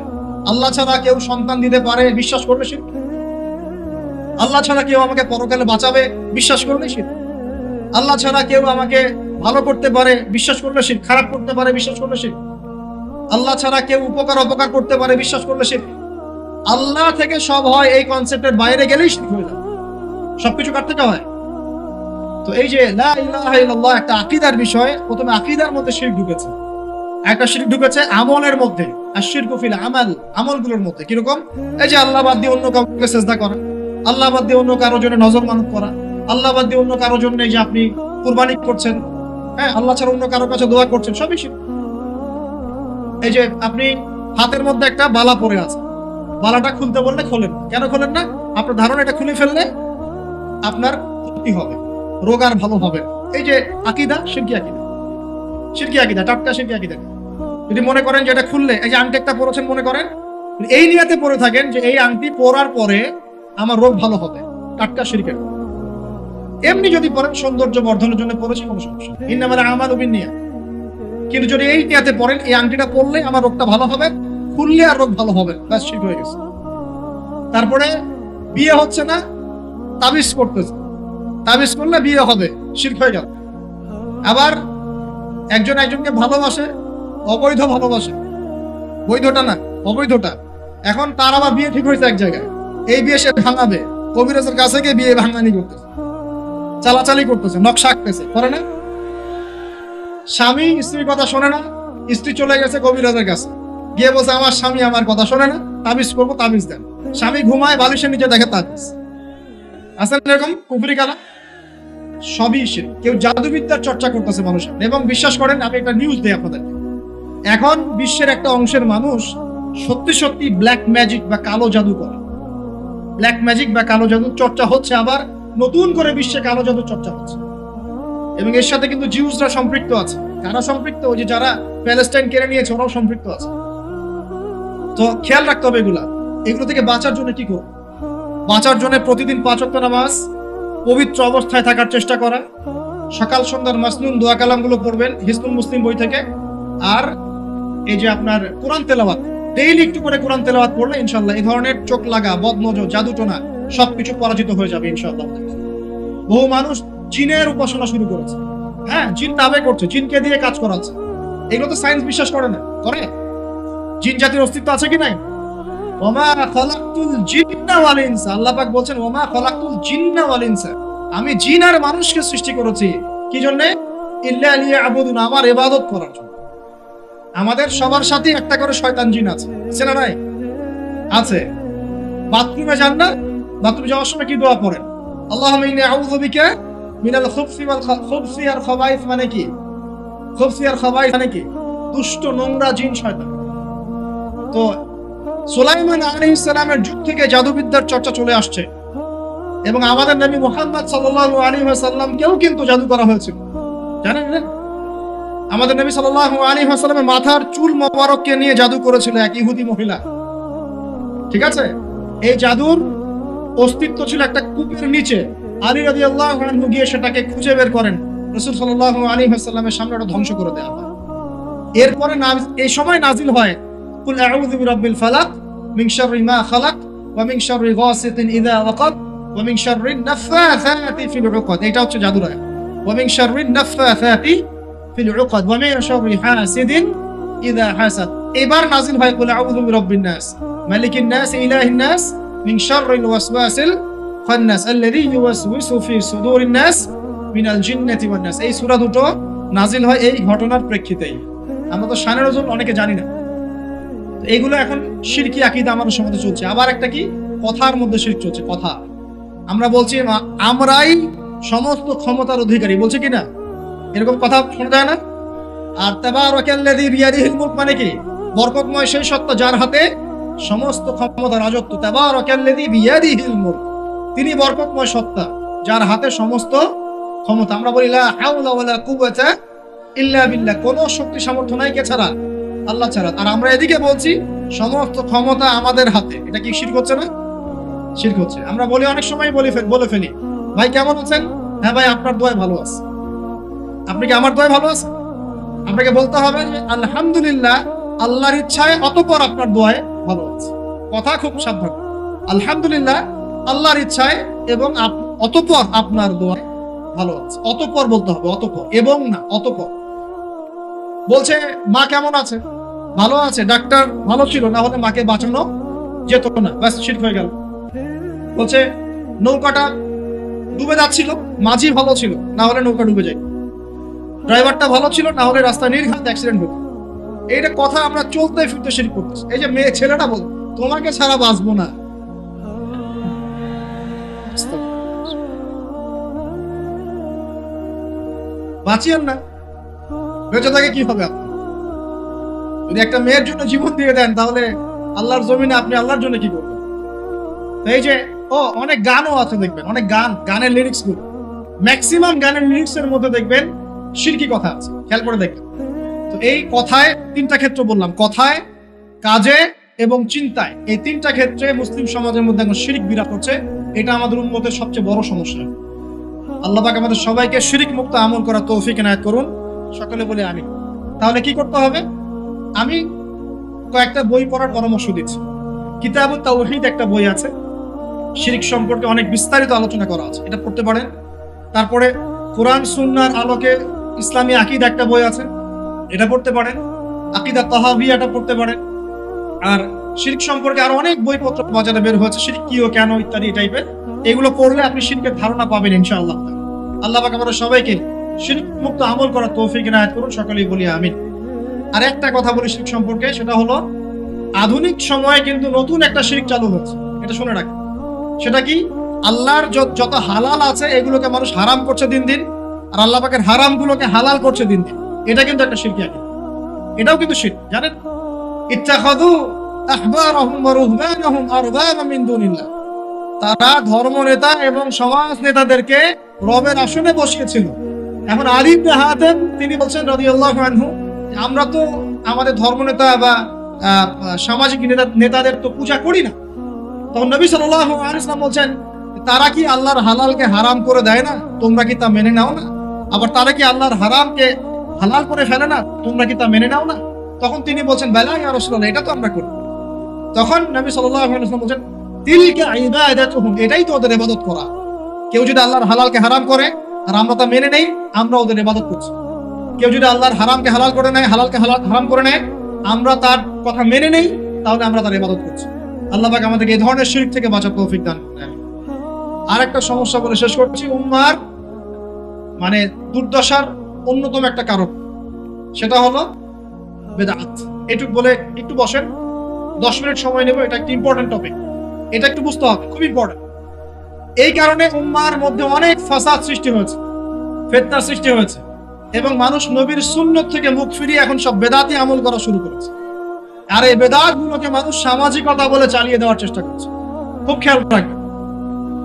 আল্লাহ ছাড়া কেউ সন্তান দিতে পারে, বিশ্বাস করলে শিরক। আল্লাহ ছাড়া কেউ আমাকে পরকালে বাঁচাবে, বিশ্বাস করলে শিরক। আল্লাহ ছাড়া কেউ আমাকে ভালো করতে পারে, বিশ্বাস করলে শিরক। খারাপ করতে পারে, বিশ্বাস করলে শিরক। আল্লাহ ছাড়া কেউ উপকার অপকার করতে পারে, বিশ্বাস করলে শিরক। আল্লাহ থেকে সব হয় এই কনসেপ্টের বাইরে গেলেই শিরক হয়ে যাবে। সবকিছু কার থেকে হয়? তো এই যে লা ইলাহা ইল্লাল্লাহ একটা আকীদার বিষয়, প্রথমে আকীদার মধ্যে শিরক ঢুকেছে। একটা শিরক ঢুকেছে আমলের মধ্যে, আর শিরকু ফিল আমাল, আমলগুলোর মধ্যে। কিরকম? এই যে আল্লাহ বাদ দিয়ে অন্য কাউকে সিজদা করা, আল্লাহ বাদ দিয়ে অন্য কারোর জন্য নজর মানত করা, আল্লাহ বাদ দিয়ে অন্য কারোর জন্য এই যে আপনি কুরবানি করছেন, হ্যাঁ, আল্লাহ ছাড়া অন্য কারোর কাছে দোয়া করছেন, সবই শিরক। এই যে আপনি হাতের মধ্যে একটা বালা পরে আছে, বালাটা খুলতে বললে খোলেন, কেন খোলেন না? আপনার ধারণা এটা খুলে ফেললে আপনার ক্ষতি হবে, রোগ আর ভালো হবে। এই যে আকীদা, শিরকি আকীদা, শিরকি আকীদা, টাটকা শিরকি আকীদা। যদি মনে করেন যে এটা খুললে, এই যে আংটি একটা পরেছেন, মনে করেন এই নিয়তে পরে থাকেন যে এই আংটি পরার পরে আমার রোগ ভালো হবে, টাটকা শিরকের। এমনি যদি পরেন সৌন্দর্য বর্ধনের জন্য পরেছি, কোনো সমস্যা নেই, ইন্নামাল আমালু বিন্নিয়াত। কিন্তু যদি এই নিয়তে পরেন এই আংটিটা পরলে আমার রোগটা ভালো হবে, খুললে আর রোগ ভালো হবে, ব্যাস শিরক হয়ে গেছে। তারপরে বিয়ে হচ্ছে না, তাবিজ করতেছে, তাবিজ করলে বিয়ে হবে, শিরক হয়ে গেল। আবার একজন একজনকে ভালোবাসে, অবৈধ ভালোবাসে, বৈধটা না, অবৈধটা। এখন তার আবার বিয়ে ঠিক হয়েছে এক জায়গায়, এই বিয়ে সে ভাঙাবে, কবিরাজের কাছে গিয়ে বিয়ে ভাঙানি করতেছে, চালাচালি করতেছে, নকশা আঁকতেছে, করে না? স্বামী স্ত্রীর কথা শোনে না, স্ত্রী চলে গেছে কবিরাজের কাছে, গিয়ে বলছে আমার স্বামী আমার কথা শোনে না, তাবিজ করবো, তাবিজ দেন। স্বামী ঘুমায়, বালিশের নিচে দেখে তাবিজ। আসলে এরকম কুফরি কালা সবই শিরক। কেউ জাদুবিদ্যার চর্চা করতেছে মানুষের, এবং বিশ্বাস করেন, আমি একটা নিউজ দিই আপনাদের। এখন বিশ্বের একটা অংশের মানুষ সত্যি সত্যি ব্ল্যাক ম্যাজিক বা কালো জাদু করে। ব্ল্যাক ম্যাজিক বা কালো জাদুর চর্চা হচ্ছে, আবার নতুন করে বিশ্বে কালো জাদুর চর্চা হচ্ছে, এবং এর সাথে কিন্তু জিউসরা সম্পৃক্ত আছে। কারা সম্পৃক্ত? ওই যে যারা প্যালেস্টাইন কেড়ে নিয়েছে, ওরাও সম্পৃক্ত আছে। তো খেয়াল রাখতে হবে এগুলো থেকে বাঁচার জন্য কি করব? বাঁচার জন্য প্রতিদিন 5 ওয়াক্ত নামাজ, পবিত্র অবস্থায় থাকার চেষ্টা করা, সকাল সন্ধ্যার মাসনুন দোয়া কালামগুলো পড়বেন হিজবুল মুসলিম বই থেকে, আর এই যে আপনার কোরআন তেলাওয়াত, ডেইলি একটু করে কোরআন তেলাওয়াত পড়লে ইনশাআল্লাহ এই ধরনের চোখ লাগা, বদনজর, জাদুটোনা সবকিছু পরাজিত হয়ে যাবে ইনশাআল্লাহ। বহু মানুষ জিনের উপাসনা শুরু করেছে, হ্যাঁ, জিন দাবি করছে, জিনকে দিয়ে কাজ করাচ্ছে। এগুলো তো সায়েন্স বিশ্বাস করে না, করে? জিন জাতির অস্তিত্ব আছে কি নাই? ওমা খালাকতুল জিন্না ওয়াল ইনসা, আল্লাহ পাক বলছেন ওমা খালাকতুল জিন্না ওয়াল ইনসা, আমি জিন আর মানুষকে সৃষ্টি করেছি কি জন্য? ইল্লা লিয়াবুদুন, আমার ইবাদত করার জন্য। আমাদের সবার সাথে একটা করে শয়তান জিন আছে, আছে না নাই? আছে। বাথরুমে যান না, বাথরুমে যাওয়ার সময় কি দোয়া পড়েন? আল্লাহুম্মা ইন্নী আউযু বিকা মিনাল খুবসি ওয়াল খুবসি আর খাবাইস, মানে কি? খুবসি আর খাবাইস মানে কি? দুষ্ট, নোংরা জিন, শয়তান। তো সুলাইমান আলাইহিস সালামের যুগ থেকে জাদুবিদ্যার চর্চা চলে আসছে, এবং আমাদের নবী মুহাম্মদ সাল্লাল্লাহু আলাইহি ওয়াসাল্লামকেও কিন্তু জাদু করা হয়েছিল, জানেন না? আমাদের নবী সাল্লাল্লাহু আলাইহি ওয়াসাল্লামের মাথার চুল মোবারককে নিয়ে জাদু করেছিল এক ইহুদি মহিলা, ঠিক আছে? এই জাদুর অস্তিত্ব ছিল একটা কূপের নিচে। আলী রাদিয়াল্লাহু আনহু গিয়ে সেটাকে খুঁজে বের করেন, রাসূল সাল্লাল্লাহু আলাইহি ওয়াসাল্লামের সামনে ওটা ধ্বংস করে দেওয়া হয়। এরপরে এই সময় নাজিল হয় কুল আউযু বিরাব্বিল ফালাক মিন শাররি মা খালাক ওয়া মিন শাররি গাসিকিন ইযা ওয়াকাব ওয়া মিন শাররিন নাফাসাতি ফিল উকাদ। এটা হচ্ছে জাদুর আয়াত। ওয়া মিন শাররিন নাফাসাতি ফিল উকাদ ওয়া মিন শাররি হাসিদিন ইযা হাসাদ। এবার নাজিল হয় কুল আউযু বিরাব্বিন নাস মালিকিন নাস ইলাহিন নাস মিন শাররিল ওয়াসওয়াসিল খান্নাস আল্লাযী ইউওয়াসওয়িসু ফি সুদুরিন নাস মিনাল জিন্নাতি ওয়ান নাস। এই সূরা দুটো নাজিল হয় এই ঘটনার প্রেক্ষিতেই। আমরা তো শানের ওজন অনেকে জানি না। এইগুলো এখন শিরকি আকীদা আমাদের সমাজে চলছে। আবার একটা কি, কথার মধ্যে শিরক চলছে। কথা আমরা বলছি আমরাই সমস্ত ক্ষমতার অধিকারী, বলছে কি না? এরকম কথা শোনা যায় না? আর তাবারাকাল্লাযী বিয়াদিহিল মুলক মানে কি? বরকতময় সেই সত্তা যার হাতে সমস্ত ক্ষমতা, রাজত্ব। তাবারাকাল্লাযী বিয়াদিহিল মুলক, তিনি বরকতময় সত্তা যার হাতে সমস্ত ক্ষমতা। আমরা বলি লা হাওলা ওয়ালা কুওয়াতা ইল্লা বিল্লাহ, কোন শক্তি সামর্থ্য নাই কে ছাড়া? আল্লাহ ছাড়া। আর আমরা এদিকে বলছি সমস্ত ক্ষমতা আমাদের হাতে। এটা কি শিরক হচ্ছে না? শিরক হচ্ছে। আমরা বলি, অনেক সময় বলে ফেলি, ভাই কেমন আছেন? হ্যাঁ ভাই, আপনার দোয়ায় ভালো আছে। আপনি কি আমার দোয়ায় ভালো আছে? আপনাকে বলতে হবে যে আলহামদুলিল্লাহ, আল্লাহর ইচ্ছায়, অতঃপর আপনার দোয়ায় ভালো আছে। কথা খুব সাবধান। আলহামদুলিল্লাহ, আল্লাহর ইচ্ছায়, এবং অতঃপর আপনার দোয়ায় ভালো আছে। অতঃপর বলতে হবে, অতঃপর, এবং না, অতঃপর। বলছে মা কেমন আছে? ভালো আছে, ডাক্তার ভালো ছিল, না হলে মাকে বাঁচানো যেত না, ব্যাস শিরক হয়ে গেল। বলছে নৌকাটা ডুবে যাচ্ছিল, মাঝি ভালো ছিল, না হলে নৌকা ডুবে যায়, ড্রাইভারটা ভালো ছিল, না হলে রাস্তায় নির্ঘাত অ্যাক্সিডেন্ট হতো। এইটা কথা আমরা চলতে ফিরতে শিরক করতেছি। এই যে মেয়ে ছেলেটা বল তোমাকে ছাড়া বাঁচবো না, বাঁচিয়েন না, বেঁচে থাকে কি হবে আপনার? যদি একটা মেয়ের জন্য জীবন দিয়ে দেন তাহলে আল্লাহর জমিনে আপনি আল্লাহর জন্য কি করবেন? এই যে অনেক গানও আছে দেখবেন, অনেক গানের লিরিক্স গুলো, ম্যাক্সিমাম গানের লিরিক্স এর মধ্যে দেখবেন শিরকি কথা আছে, খেয়াল করে দেখবেন। তো এই কথায় তিনটা ক্ষেত্র বললাম, কথায়, কাজে এবং চিন্তায়, এই তিনটা ক্ষেত্রে মুসলিম সমাজের মধ্যে এখন শিরক বিরাজ করছে। এটা আমাদের উম্মতের সবচেয়ে বড় সমস্যা। আল্লাহ পাক আমাদের সবাইকে শিরক মুক্ত আমল করার তৌফিক এনায়েত করুন, সকলে বলে আমিন। তাহলে কি করতে হবে? আমি কয়েকটা বই পড়ার পরামর্শ দিচ্ছি। কিতাবুত তাওহীদ একটা বই আছে, শিরক সম্পর্কে অনেক বিস্তারিত আলোচনা করা আছে, এটা পড়তে পারেন। তারপরে কোরআন সুন্নাহর আলোকে ইসলামী আকীদা একটা বই আছে, এটা পড়তে পারেন। আকীদা তাহাবিয়াটা পড়তে পারেন। আর শিরক সম্পর্কে আরো অনেক বইপত্র বাজারে বের হয়েছে, শিরক কি ও কেন ইত্যাদি টাইপের, এগুলো পড়লে আপনি শিরকের ধারণা পাবেন ইনশাআল্লাহ। আল্লাহ পাক আমাদের সবাইকে শিরক মুক্ত আমল করার তৌফিক এনায়েত করুন, সকলেই বলি আমিন। আর একটা কথা বলি শিরক সম্পর্কে, সেটা হলো আধুনিক সময়ে কিন্তু নতুন একটা শিরক চালু হচ্ছে, এটা শুনে রাখেন। সেটা কি? আল্লাহর যত হালাল আছে এগুলোকে মানুষ হারাম করছে দিন দিন, আর আল্লাহ পাকের হারাম গুলোকে হালাল করছে দিন দিন। এটা কিন্তু একটা শিরকি আকীদা, এটাও কিন্তু শিরক, জানেন? ইত্তাখাযু আহবারহুম ওয়া রুহবানহুম আরবাবা মিন দুনিল্লাহ, তারা ধর্ম নেতা এবং সমাজ নেতাদেরকে রবের আসনে বসিয়েছিল। এখন আলী ইবনে হাতেম তিনি বলছেন রাদিয়াল্লাহু আনহু, আমরা তো আমাদের ধর্মনেতা বা সামাজিক নেতাদের তো পূজা করি না। তখন নবী সাল্লাল্লাহু আলাইহি ওয়াসাল্লাম বলছেন, তারা কি আল্লাহর হালালকে হারাম করে দেয় না? তোমরা কি তা মেনে নাও না? আবার তারা কি আল্লাহর হারামকে হালাল করে ফেলে না? তোমরা কি তা মেনে নাও না? তখন তিনি বলছেন, বালা ইয়া রাসূলুল্লাহ, এটা তো আমরা করি। তখন নবী সাল্লাল্লাহু আলাইহি ওয়াসাল্লাম বলছেন, তিলকা ইবাদাতুহুম, এটাই তো ওদের ইবাদত করা। কেউ যদি আল্লাহর হালালকে হারাম করে আর আমরা তা মেনে নেই, আমরা ওদের ইবাদত করছি। কেউ যদি আল্লাহর হারামকে হালাল করে নেয়, হালালকে হারাম করে নেয়, আমরা তার কথা মেনে নেই, তাহলে আমরা তার ইবাদত করছি। আল্লাহ পাক আমাদেরকে এই ধরনের শিরক থেকে বাঁচার তৌফিক দান করুন। আরেকটা সমস্যা বলে শেষ করছি, উম্মাহর মানে দুর্দশার অন্যতম একটা কারণ, সেটা হলো বেদাত। এটুকু বলে একটু বসেন, 10 মিনিট সময় নেব, এটা একটা ইম্পর্টেন্ট টপিক, এটা একটু বুঝতে হবে, খুব ইম্পর্টেন্ট। এই কারণে উম্মাহর মধ্যে অনেক ফাসাদ সৃষ্টি হয়েছে, ফিতনা সৃষ্টি হয়েছে, এবং মানুষ নবীর সুন্নত থেকে মুখ ফিরিয়ে এখন সব বেদাতি আমল করা শুরু করেছে। আর এই বেদাত গুলোকে মানুষ সামাজিকতা বলে চালিয়ে দেওয়ার চেষ্টা করছে। খুব খেয়াল রাখবেন,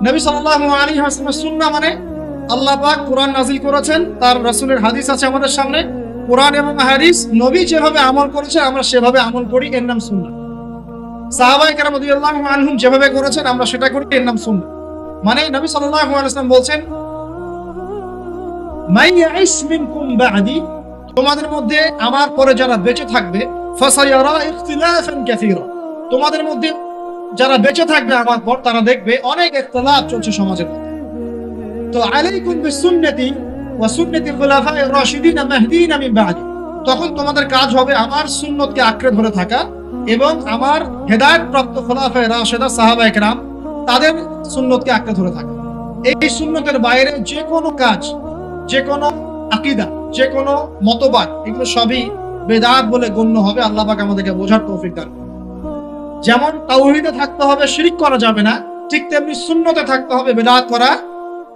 নবী সাল্লাল্লাহু আলাইহি ওয়াসাল্লামের সুন্নাহ মানে আল্লাহ পাক কোরআন নাযিল করেছেন, তার রাসূলের হাদিস আছে আমাদের সামনে, কোরআন এবং হাদিস নবী যেভাবে আমল করেছে আমরা সেভাবে আমল করি, এর নাম সুন্নাহ। সাহাবায়ে কেরাম রাদিয়াল্লাহু আনহুম যেভাবে করেছেন আমরা সেটা করি, এর নাম সুন্নাহ। মানে নবী সাল্লাল্লাহু আলাইহি ওয়াসাল্লাম বলছেন, মান ইয়াইশ মিনকুম বা'দি, তোমাদের মধ্যে আমার পরে যারা বেঁচে থাকবে, ফাসায়ারা ইখতিলাফান কাসীরা, তোমাদের মধ্যে যারা বেঁচে থাকবে আমার পর তারা দেখবে অনেক ইখতিলাফ চলছে সমাজের মধ্যে। তো আলাইকুম বিসুন্নতি ওয়া সুন্নতিল খুলাফায়ে রাশিদিন মাহদিন মিন বা'দি, তখন তোমাদের কাজ হবে আমার সুন্নতকে আঁকড়ে ধরে থাকা এবং আমার হেদায়েত প্রাপ্ত খুলাফায়ে রাশিদা সাহাবায়ে কেরাম তাদের সুন্নতকে আঁকড়ে ধরে থাকা। এই সুন্নতের বাইরে যে কোনো কাজ, যে কোনো আকীদা, যে কোনো মতবাদ, এগুলো সবই বেদাত বলে গণ্য হবে। আল্লাহ পাক আমাদেরকে বোঝার তৌফিক দান করুন। যেমন তাওহীদে থাকতে হবে, শিরক করা যাবে না, ঠিক তেমনি সুন্নতে থাকতে হবে, বেদাত করা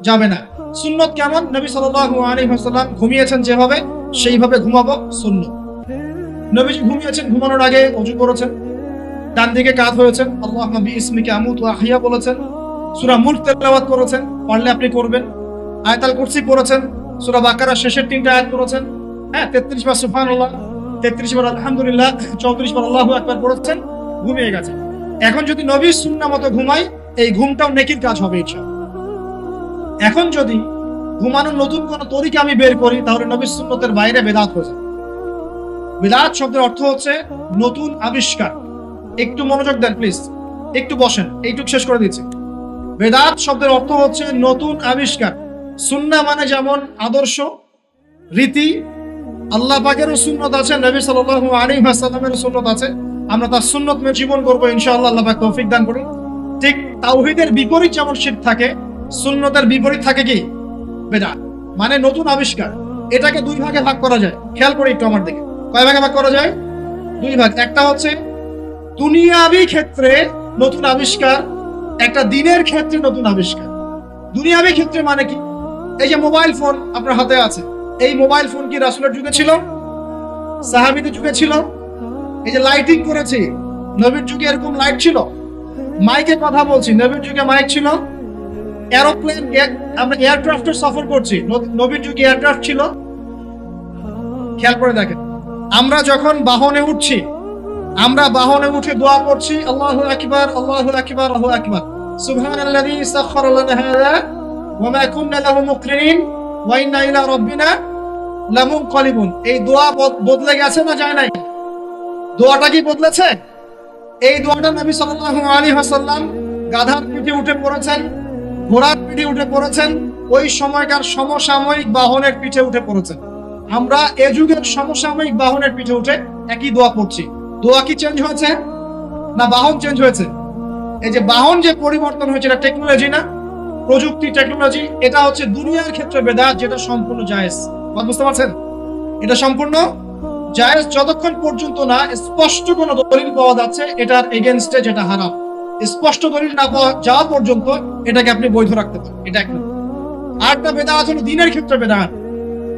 যাবে না। সুন্নত কেমন? নবী সাল্লাল্লাহু আলাইহি ওয়াসাল্লাম ঘুমিয়েছেন যেভাবে, সেইভাবে ঘুমাবো সুন্নত। নবীজি ঘুমিয়েছেন, ঘুমানোর আগে ওযু করেছেন, ডান দিকে কাত হয়েছেন, আল্লাহুম্মা বিইসমিকা আমুতু ওয়া আহইয়া বলেছেন, সূরা মুলক তেলাওয়াত করেছেন, পারলে আপনি করবেন, আয়াতুল কুরসি পড়েছেন, সূরা বাকারার শেষের 3টা আয়াত পড়েছেন, 33 বার সুবহানাল্লাহ, 33 বার আলহামদুলিল্লাহ, 34 বার আল্লাহু আকবার পড়েছেন, ঘুমিয়ে গেছেন। এখন যদি নবীর সুন্নাহ মতো ঘুমাই, এই ঘুমটাও নেকির কাজ হবে ইনশাআল্লাহ। এখন যদি ঘুমানোর নতুন কোন তরিকা আমি বের করি, তাহলে নবীর সুন্নতের বাইরে বেদাত হয়ে যাবে। বেদাত শব্দের অর্থ হচ্ছে নতুন আবিষ্কার। একটু মনোযোগ দেন প্লিজ, একটু বসেন, এইটুকু শেষ করে দিচ্ছি। বেদাত শব্দের অর্থ হচ্ছে নতুন আবিষ্কার। সুন্নাহ মানে যেমন আদর্শ, রীতি, আল্লাহ পাকেরও সুন্নত আছে, নবী সাল্লাল্লাহু আলাইহি ওয়াসাল্লামের সুন্নত আছে, আমরা তার সুন্নত মেনে জীবন করবো ইনশাআল্লাহ, আল্লাহ পাক তৌফিক দান করুন। ঠিক তাওহীদের বিপরীত যেমন শিরক থাকে, সুন্নতের বিপরীত থাকে কি? বেদাত, মানে নতুন আবিষ্কার। এটাকে দুই ভাগে ভাগ করা যায়, খেয়াল করে একটু আমার দিকে। কয় ভাগে ভাগ করা যায়? দুই ভাগ। একটা হচ্ছে দুনিয়াবি ক্ষেত্রে নতুন আবিষ্কার, একটা দিনের ক্ষেত্রে নতুন আবিষ্কার। দুনিয়াবি ক্ষেত্রে মানে কি? এই যে মোবাইল ফোন আপনার হাতে আছে, এই মোবাইল ফোন কি রাসূলের যুগে ছিল? সাহাবীদের যুগে ছিল? এই যে লাইটিং করেছি, নবীর যুগে এরকম লাইট ছিল? মাইকে কথা বলছি, নবীর যুগে মাইক ছিল? এরোপ্লেন, আমরা এয়ারক্রাফটের সফর করছি, নবীর যুগে এয়ারক্রাফট ছিল? খেয়াল করে দেখেন, আমরা যখন বাহনে উঠছি, আমরা বাহনে উঠে দোয়া করছি, আল্লাহু আকবার, আল্লাহু আকবার, আল্লাহু আকবার, সুবহানাল্লাযী সাখখারা লানা হাযা ওয়া মা কুননা লাহু মুকরিনিন ওয়া ইন্না ইলা রাব্বিনা লামুনকালিবুন। এই দোয়া বদলে গেছে না যায় নাই? দোয়াটা কি বদলেছে? এই দোয়াটা নবী সাল্লাল্লাহু আলাইহি ওয়াসাল্লাম গাধার পিঠে উঠে পড়েছেন, ঘোড়ার পিঠে উঠে পড়েছেন, ওই সময়কার সমসাময়িক বাহনের পিঠে উঠে পড়েছেন। আমরা এ যুগের সমসাময়িক বাহনের পিঠে উঠে একই দোয়া পড়ছি। দোয়া কি চেঞ্জ হয়েছে না বাহন চেঞ্জ হয়েছে? এই যে বাহন যে পরিবর্তন হয়েছে, এটা টেকনোলজি না? প্রযুক্তি, টেকনোলজি। এটা হচ্ছে দুনিয়ার ক্ষেত্রে বেদাত, যেটা সম্পূর্ণ জায়েজ। বুঝতে পারছেন? এটা সম্পূর্ণ জায়েজ যতক্ষণ পর্যন্ত না স্পষ্ট কোনো দলিল পাওয়া যাচ্ছে এটার এগেইনস্টে, যেটা হারাম। স্পষ্ট দলিল না পাওয়া যাওয়া পর্যন্ত এটাকে আপনি বৈধ রাখতে পারেন। এটা এক নম্বর। আরেকটা বেদাত হলো দিনের ক্ষেত্রে বেদাত।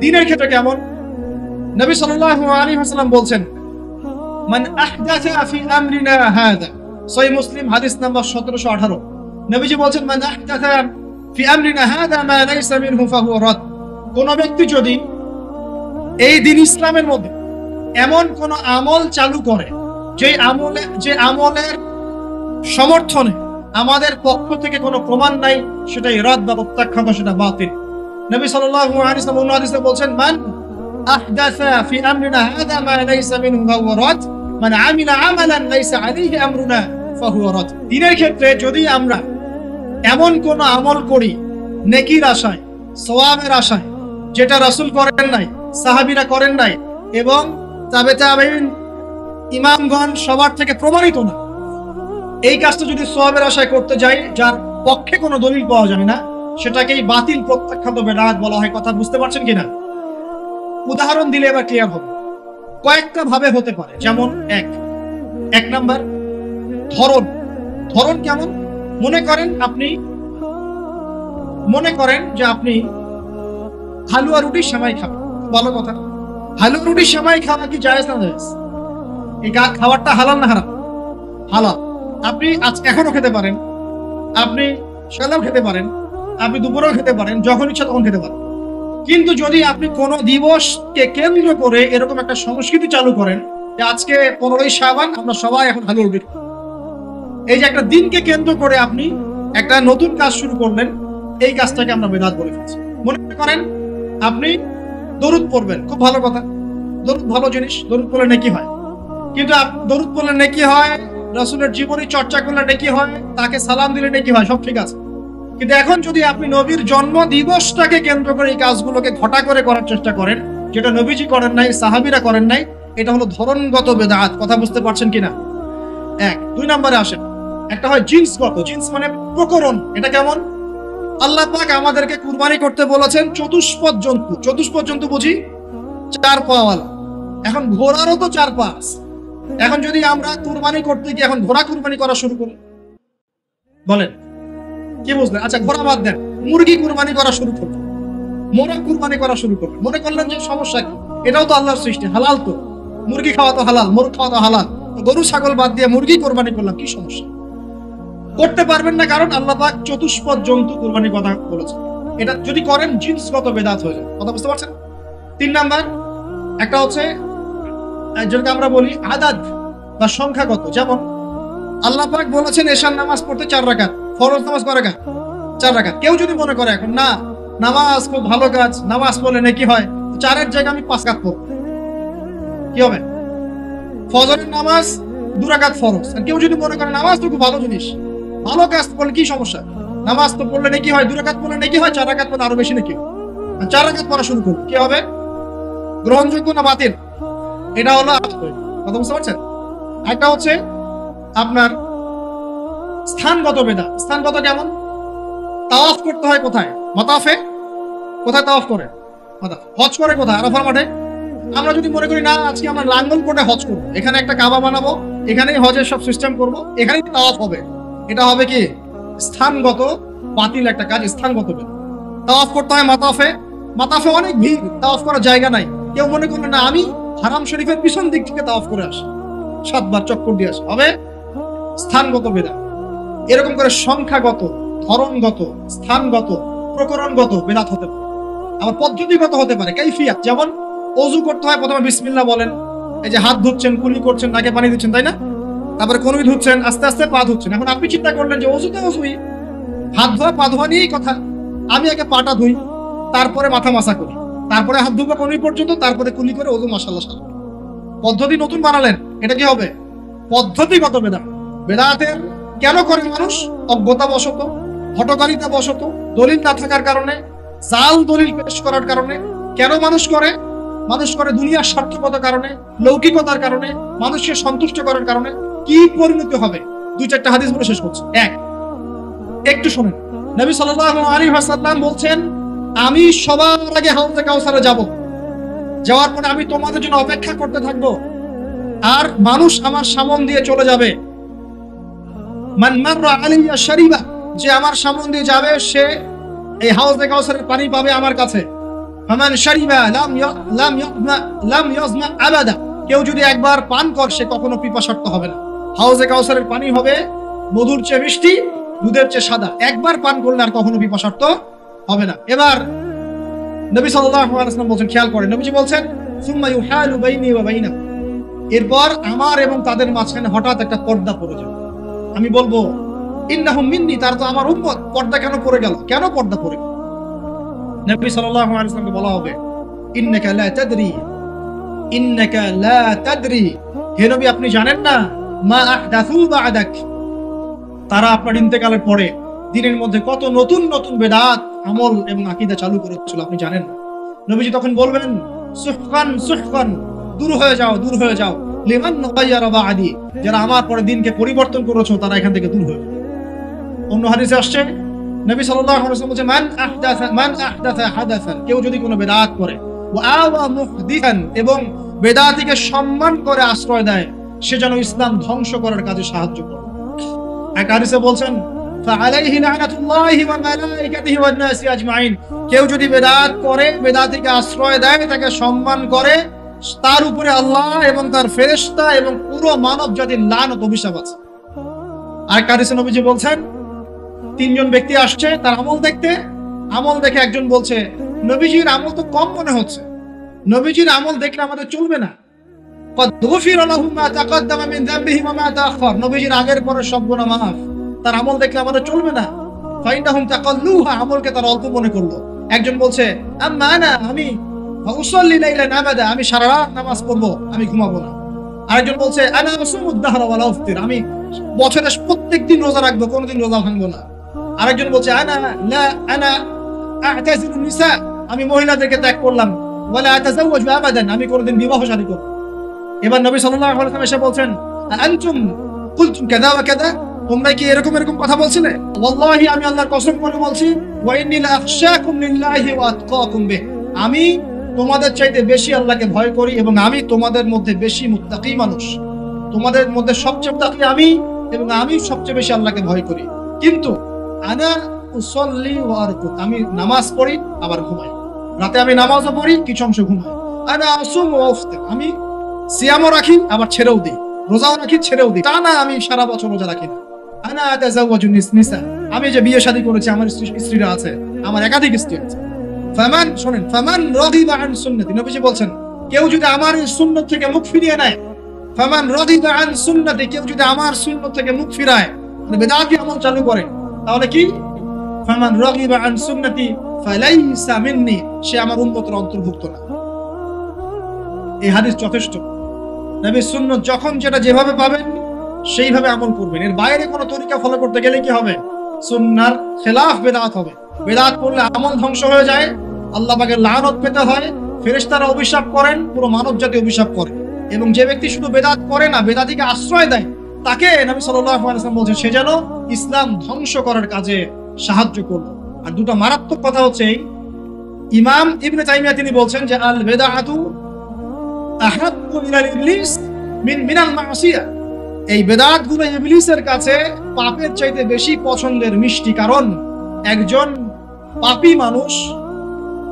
দিনের ক্ষেত্রে কেমন? নবী সাল্লাল্লাহু আলাইহি ওয়াসাল্লাম বলছেন, মান আহদাসা ফি আমরিনা হাযা, সহিহ মুসলিম হাদিস নাম্বার 1718। নবীজি বলছেন, মান আহদাসা ফি আমরিনা হাযা মা লাইসা মিনহু ফাহুয়া রাদ। কোন ব্যক্তি যদি এই দিন ইসলামের মধ্যে এমন কোন আমল চালু করে যে আমলের সমর্থনে আমাদের পক্ষ থেকে কোনো প্রমাণ নাই, সেটাই রাদ বা প্রত্যাখ্যাত, সেটা বাতিল। নবী সাল্লাল্লাহু আলাইহি ওয়াসাল্লাম অন্য হাদিসে বলছেন, মান আহদাসা ফি আমরিনা হাযা মা লাইসা মিনহু ফাহুয়া রাদ, মান আমিলা আমালান লাইসা আলাইহি আমরুনা ফাহুয়া রাদ। দিনের ক্ষেত্রে যদি আমরা এমন কোন আমল করি নেকির আশায়, সওয়াবের আশায়, যেটা রাসূল করেন নাই, সাহাবীরা করেন নাই, এবং তাবেঈন, ইমামগণ সবার থেকে প্রমাণিত না, এই কাজটা যদি সওয়াবের আশায় করতে যাই, যার পক্ষে কোনো দলিল পাওয়া যায় না, সেটাকেই বাতিল, প্রত্যাখ্যাত বেদাত বলা হয়। কথা বুঝতে পারছেন কিনা? উদাহরণ দিলে এবার ক্লিয়ার হবে। কয়েকটা ভাবে হতে পারে। যেমন এক নাম্বার ধরন কেমন? মনে করেন যে আপনি হালুয়া রুটি সেমাই খাবেন। ভালো কথা, হালুয়া রুটি সেমাই খাওয়া কি জায়েজ না জায়েজ? এই খাবারটা হালাল না হারাম? হালাল। আপনি এখনো খেতে পারেন, আপনি সকালেও খেতে পারেন, আপনি দুপুরেও খেতে পারেন, যখন ইচ্ছা তখন খেতে পারেন। কিন্তু যদি আপনি কোনো দিবসকে কেন্দ্র করে এরকম একটা সংস্কৃতি চালু করেন যে আজকে 15ই শাবান, আমরা সবাই এখন হালুয়া রুটি, এই যে একটা দিনকে কেন্দ্র করে আপনি একটা নতুন কাজ শুরু করলেন, এই কাজটাকে আমরা বেদাত বলে ফেলছি। মনে করেন আপনি দরুদ পড়বেন, খুব ভালো কথা, দরুদ ভালো জিনিস, দরুদ পড়লে নেকি হয়। কিন্তু দরুদ পড়লে নেকি হয়, রাসূলের জীবনী চর্চা করলে নেকি হয়, তাকে সালাম দিলে নেকি হয়, সব ঠিক আছে। কিন্তু এখন যদি আপনি নবীর জন্ম দিবসটাকে কেন্দ্র করে এই কাজগুলোকে ঘটা করে করার চেষ্টা করেন, যেটা নবীজি করেন নাই, সাহাবীরা করেন নাই, এটা হলো ধরনগত বেদাত। কথা বুঝতে পারছেন কিনা? দুই নম্বরে আসেন, একটা হয় জিন্সগত। জিন্স মানে প্রকরণ। এটা কেমন? আল্লাহ পাক আমাদেরকে কুরবানি করতে বলেছেন চতুষ্পদ জন্তু। চতুষ্পদ জন্তু বুঝি 4 পাওয়ালা। এখন ঘোড়ারও তো 4 পা আছে। এখন যদি আমরা কুরবানি করতে গিয়ে এখন ঘোড়া কুরবানি করা শুরু করি, বলেন কি বুঝলেন? আচ্ছা, ঘোড়া বাদ দেন, মুরগি কুরবানি করা শুরু করবেন, মোরগ কুরবানি করা শুরু করবেন। মনে করলেন যে সমস্যা কি, এটাও তো আল্লাহর সৃষ্টি, হালাল তো, মুরগি খাওয়া তো হালাল, মোরগ খাওয়া তো হালাল, গরু ছাগল বাদ দিয়ে মুরগি কুরবানি করলাম, কি সমস্যা? করতে পারবেন না, কারণ আল্লাহ পাক চতুষ্পদ জন্তু কুরবানির কথা বলেছেন। এটা যদি করেন জিন্সগত বেদাত হয়ে যায়। কথা বুঝতে পারছেন? 3 নাম্বার, একটা হচ্ছে যেটাকে আমরা বলি আদাদ বা সংখ্যাগত। যেমন আল্লাহ পাক বলেছেন এশার নামাজ পড়তে 4 রাকাত, ফরজ নামাজ কয় রাকাত? 4 রাকাত। কেউ যদি মনে করে এখন না, নামাজ খুব ভালো কাজ, নামাজ পড়লে নেকি হয়, 4-এর জায়গায় আমি 5 রাকাত পড়ব, কি হবে? ফজরের নামাজ 2 রাকাত ফরজ। আর কেউ যদি মনে করে নামাজ তো খুব ভালো জিনিস, ভালো কাজ পড়লে কি সমস্যা, নামাজ তো পড়লে নেকি হয়, 2 রাকাত পড়লে নেকি হয়, 4 রাকাত পড়লে আরো বেশি নেকি। 4 রাকাত পড়া শুরু করবে, কি হবে? গ্রহণযোগ্য না বাতিল? এটা হলো কথা বুঝতে পারছেন? একটা হচ্ছে আপনার স্থানগত বেদাত। স্থানগত কেমন? তাওয়াফ করতে হয় কোথায়? মাতাফে। কোথায় তাওয়াফ করে? মাতাফে। হজ করে কোথায়? আরাফার মাঠে। আমরা যদি মনে করি না আজকে আমরা লাঙ্গলকোটে হজ করবো, এখানে একটা কাবা বানাবো, এখানেই হজের সব সিস্টেম করব, এখানেই তাওয়াফ হবে, এটা হবে কি স্থানগত বাতিল একটা কাজ, স্থানগত বেদাত। তাওয়াফ করতে হয় মাতাফে। মাতাফে অনেক ভিড়, তাওয়াফ করার জায়গা নাই। কেউ মনে করবে না আমি হারাম শরীফের পিছন দিক থেকে তাওয়াফ করে আসি, 7 বার চক্কর দিয়ে আসি, হবে স্থানগত বেদাত। এরকম করে সংখ্যাগত, ধরনগত, স্থানগত, প্রকরণগত বেদাত হতে পারে। আবার পদ্ধতিগত হতে পারে, কাইফিয়াত। যেমন ওযু করতে হয়, প্রথমে বিসমিল্লাহ বলেন, এই যে হাত ধুচ্ছেন, কুলি করছেন, নাকে পানি দিচ্ছেন, তাই না? তারপরে কনুই ধুচ্ছেন, আস্তে আস্তে পা ধুচ্ছেন। এখন আপনি চিন্তা করলেন যে ওযুতে ওযুই, হাত ধোয়া পা ধোয়া নিয়েই কথা, আমি আগে পাটা ধুই, তারপরে মাথা মাসা করি, তারপরে হাত ধুবো কনুই পর্যন্ত, তারপরে কুলি করে ওযু মাশাআল্লাহ সারা। পদ্ধতি নতুন বানালেন, এটা কি হবে? পদ্ধতিগত বেদাত। বেদাতের কেন করে মানুষ? অজ্ঞতা বশত, হঠকারিতা বশত, দলিল না থাকার কারণে, জাল দলিল পেশ করার কারণে। কেন মানুষ করে? মানুষ করে দুনিয়ার স্বার্থকতার কারণে, লৌকিকতার কারণে, মানুষকে সন্তুষ্ট করার কারণে। কি পরিণতি হবে? 2-4টা হাদিস বলে শেষ করছি। একটু শুনেন। নবী সাল্লাল্লাহু আলাইহি ওয়াসাল্লাম বলছেন, আমি সবার আগে হাউজে কাউসারে যাব, যাওয়ার পরে আমি তোমাদের জন্য অপেক্ষা করতে থাকবো, আর মানুষ আমার সামন দিয়ে চলে যাবে। মান মাররা আলাইয়া শারিবা, যে আমার সামন দিয়ে যাবে সে এই হাউজে কাউসারের পানি পাবে আমার কাছে। ফামান শারিবা লাম ইয়াজমা আবাদা, কেউ যদি একবার পান করে সে কখনো পিপাসার্ত হবে না। হাউজে কাউসারের পানি হবে মধুর চেয়ে মিষ্টি, দুধের চেয়ে সাদা। একবার পান করলে আর কখনো পিপাসার্ত হবে না। এবার নবী সাল্লাল্লাহু আলাইহি ওয়াসাল্লাম বলেন, খেয়াল করেন, নবীজি বলছেন, সুম্মা ইউহালু বাইনি ওয়া বাইনাহুম, এরপর আমার এবং তাদের মাঝখানে হঠাৎ একটা পর্দা পড়ে যাবে। আমি বলবো, ইন্নাহুম মিন্নি, তার তো আমার উম্মত। পর্দা কেন পড়ে গেল? কেন পর্দা পড়ে গেল? নবী সাল্লাল্লাহু আলাইহি ওয়াসাল্লামকে বলা হবে, ইন্নাকা লা তাদরি, ইন্নাকা লা তাদরি, হে নবী আপনি জানেন না, মা আহদাসু বা'দাক, তারা আপনার ইন্তেকালের পরে দিনের মধ্যে কত নতুন নতুন বেদাত, আমল এবং আকীদা চালু করেছিল, আপনি জানেন না। নবীজি তখন বলবেন, সুহকান সুহকান, দূর হয়ে যাও, দূর হয়ে যাও, লিমান গায়্যারা বা'দি, যারা আমার পরে দিনকে পরিবর্তন করেছো তারা এখান থেকে দূর হয়ে যাও। অন্য হাদিসে আসছে, নবী সাল্লাল্লাহু আলাইহি ওয়াসাল্লাম বলেছেন, মান আহদাসা হাদাসান, কেউ যদি কোনো বেদাত করে, ওয়া আওয়া মুহদিসান, এবং বেদাতিকে সম্মান করে আশ্রয় দেয়, সে যেন ইসলাম ধ্বংস করার কাজে সাহায্য করে। এক হাদিসে বলছেন, ফাআলাইহি লানাতুল্লাহি ওয়া মালাইকাতিহি ওয়ান নাসি আজমাইন, কেউ যদি বেদাত করে, বেদাতিকে আশ্রয় দেয়, তাকে সম্মান করে, তার উপরে আল্লাহ এবং তার ফেরেশতা এবং পুরো মানব জাতির লানত, অভিশাপ আছে। আরেক হাদিসে নবীজি বলছেন, 3 জন ব্যক্তি আসছে তার আমল দেখতে। আমল দেখে একজন বলছে, নবীজির আমল তো কম মনে হচ্ছে, নবীজির আমল দেখলে আমাদের চলবে না। قد غفر له ما تقدم من ذنبه وما تأخر, নবীজির আগের পরের সব গুনাহ মাফ, তার আমল দেখলে আমাদের চলবে না। ফাইন্নাহুম তাকাল্লুহা, আমলকে তারা অল্প মনে করলো। একজন বলছে, আম্মা আনা, আমি উসাল্লি লাইলান আবাদা, আমি সারা রাত নামাজ পড়বো, আমি ঘুমাবো না। আরেকজন বলছে, আনা আসুমুদ দাহরা ওয়ালা আফতির, আমি বছরে প্রত্যেকদিন রোজা রাখবো, কোনোদিন রোজা ভাঙবো না। আরেকজন বলছে, আনা আ'তাজিলুন নিসা, আমি মহিলাদেরকে ত্যাগ করলাম, ওয়ালা আতাজাওয়াজু আবাদান, আমি কোনোদিন বিবাহ শাদী করব। এবার নবী সাল্লাল্লাহু আলাইহি ওয়াসাল্লাম এসে বলছেন, আনতুম কুলতুম কাযা ওয়া কাযা, তোমরা কি এরকম এরকম কথা বলছিলে? ওয়াল্লাহি, আমি আল্লাহর কসম করে বলছি, ওয়া ইন্নী লাআখশাকুম লিল্লাহি ওয়া আতকাকুম বিহি, আমি তোমাদের চাইতে বেশি আল্লাহকে ভয় করি এবং আমি তোমাদের মধ্যে বেশি মুত্তাকি মানুষ। তোমাদের মধ্যে সবচেয়ে মুত্তাকি আমি, এবং আমি সবচেয়ে বেশি আল্লাহকে ভয় করি। কিন্তু আনা উসাল্লি ওয়া আরকুদ, আমি নামাজ পড়ি আবার ঘুমাই, রাতে আমি নামাজও পড়ি, কিছু অংশ ঘুমাই। আনা আসুম ওয়া আফতির, আমি সিয়ামও রাখি আবার ছেড়েও দিই, রোজাও রাখি ছেড়েও দিই, তা না আমি সারা বছর রোজা রাখি না। আনা আতাজাওয়াজু নিসা, আমি যে বিয়ে শাদী করেছি, আমার স্ত্রীরা আছে, আমার একাধিক স্ত্রী আছে। ফামান, শুনেন, ফামান রাগিবা আন সুন্নতি, নবীজি বলছেন, কেউ যদি আমার এই সুন্নাত থেকে মুখ ফিরিয়ে নেয়, ফামান রাগিবা আন সুন্নতি, কেউ যদি আমার সুন্নাত থেকে মুখ ফিরায়, মানে বেদাতি আমল চালু করে, তাহলে কি? ফামান রাগিবা আন সুন্নতি ফালাইসা মিন্নি, সে আমার উম্মতের অন্তর্ভুক্ত না। এই হাদিস যথেষ্ট। নবীর সুন্নাত যখন যেটা যেভাবে পাবেন সেইভাবে আমল করবেন, এর বাইরে কোনো তরিকা ফলো করতে গেলে কি হবে? সুন্নাহর খেলাফ বেদাত হবে। বেদাত করলে আমল ধ্বংস হয়ে যায়, আল্লাহ পাকের লানত পেতে হয়, ফেরেশতারা অভিশাপ করেন, পুরো মানব জাতি অভিশাপ করে। এবং যে ব্যক্তি শুধু বেদাত করে না, বেদাতিকে আশ্রয় দেয়, তাকে নবী সাল্লাল্লাহু আলাইহি ওয়াসাল্লাম বলছেন সে যেন ইসলাম ধ্বংস করার কাজে সাহায্য করলো। আর দুটো মারাত্মক কথা হচ্ছে, ইমাম ইবনে তাইমিয়া তিনি বলছেন যে আল বিদআতু আহাব্বু ইলা ইবলিস মিনাল মাসিয়া। এই বেদাতগুলো ইবলিসের কাছে পাপের চাইতে বেশি পছন্দের মিষ্টি। কারণ একজন পাপী মানুষ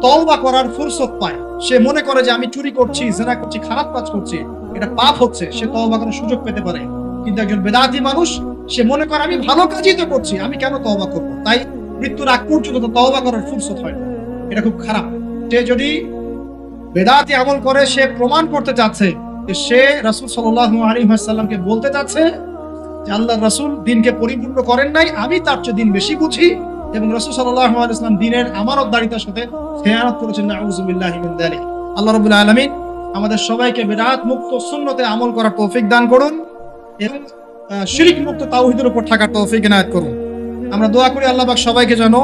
তওবা করার ফুরসত পায়, সে মনে করে যে আমি চুরি করছি, জিনা করছি, খারাপ কাজ করছি, এটা পাপ হচ্ছে, সে তওবা করার সুযোগ পেতে পারে। কিন্তু একজন বেদাতি মানুষ সে মনে করে আমি ভালো কাজই তো করছি, আমি কেন তওবা করব? তাই মৃত্যুর আগ পর্যন্ত তওবা করার ফুরসত হয় না। এটা খুব খারাপ। সে যদি বেদাতি আমল করে, সে প্রমাণ করতে চাচ্ছে যে সে রাসূল সাল্লাল্লাহু আলাইহি ওয়াসাল্লামকে বলতে চাচ্ছে যে আল্লাহর রাসূল দিনকে পরিপূর্ণ করেন নাই, আমি তার চেয়ে দিন বেশি বুঝি, এবং রাসূল সাল্লাল্লাহু আলাইহি ওয়াসাল্লাম দিনের আমানতদারিতার সাথে খেয়ানত করেছেন। নাউযু বিল্লাহি মিন যালিক। আল্লাহ রাব্বুল আলামিন আমাদের সবাইকে বিদআত মুক্ত সুন্নতে আমল করার তৌফিক দান করুন এবং শিরক মুক্ত তাওহীদের উপর থাকার তৌফিক ইনায়াত করুন। আমরা দোয়া করি আল্লাহ পাক সবাইকে যেন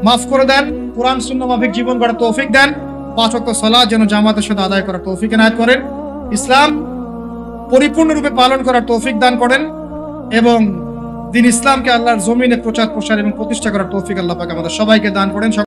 মাফ করে দেন, কোরআন সুন্নাহ মাফিক জীবন গড়ার তৌফিক দেন, 5 ওয়াক্ত সালাত যেন জামাতের সাথে আদায় করার তৌফিক ইনায়াত করেন, ইসলাম পরিপূর্ণরূপে পালন করার তৌফিক দান করেন এবং দিন ইসলামকে আল্লাহর জমিনে প্রচার প্রসার এবং প্রতিষ্ঠা করার তৌফিক আল্লাহ পাক আমাদের সবাইকে দান করেন।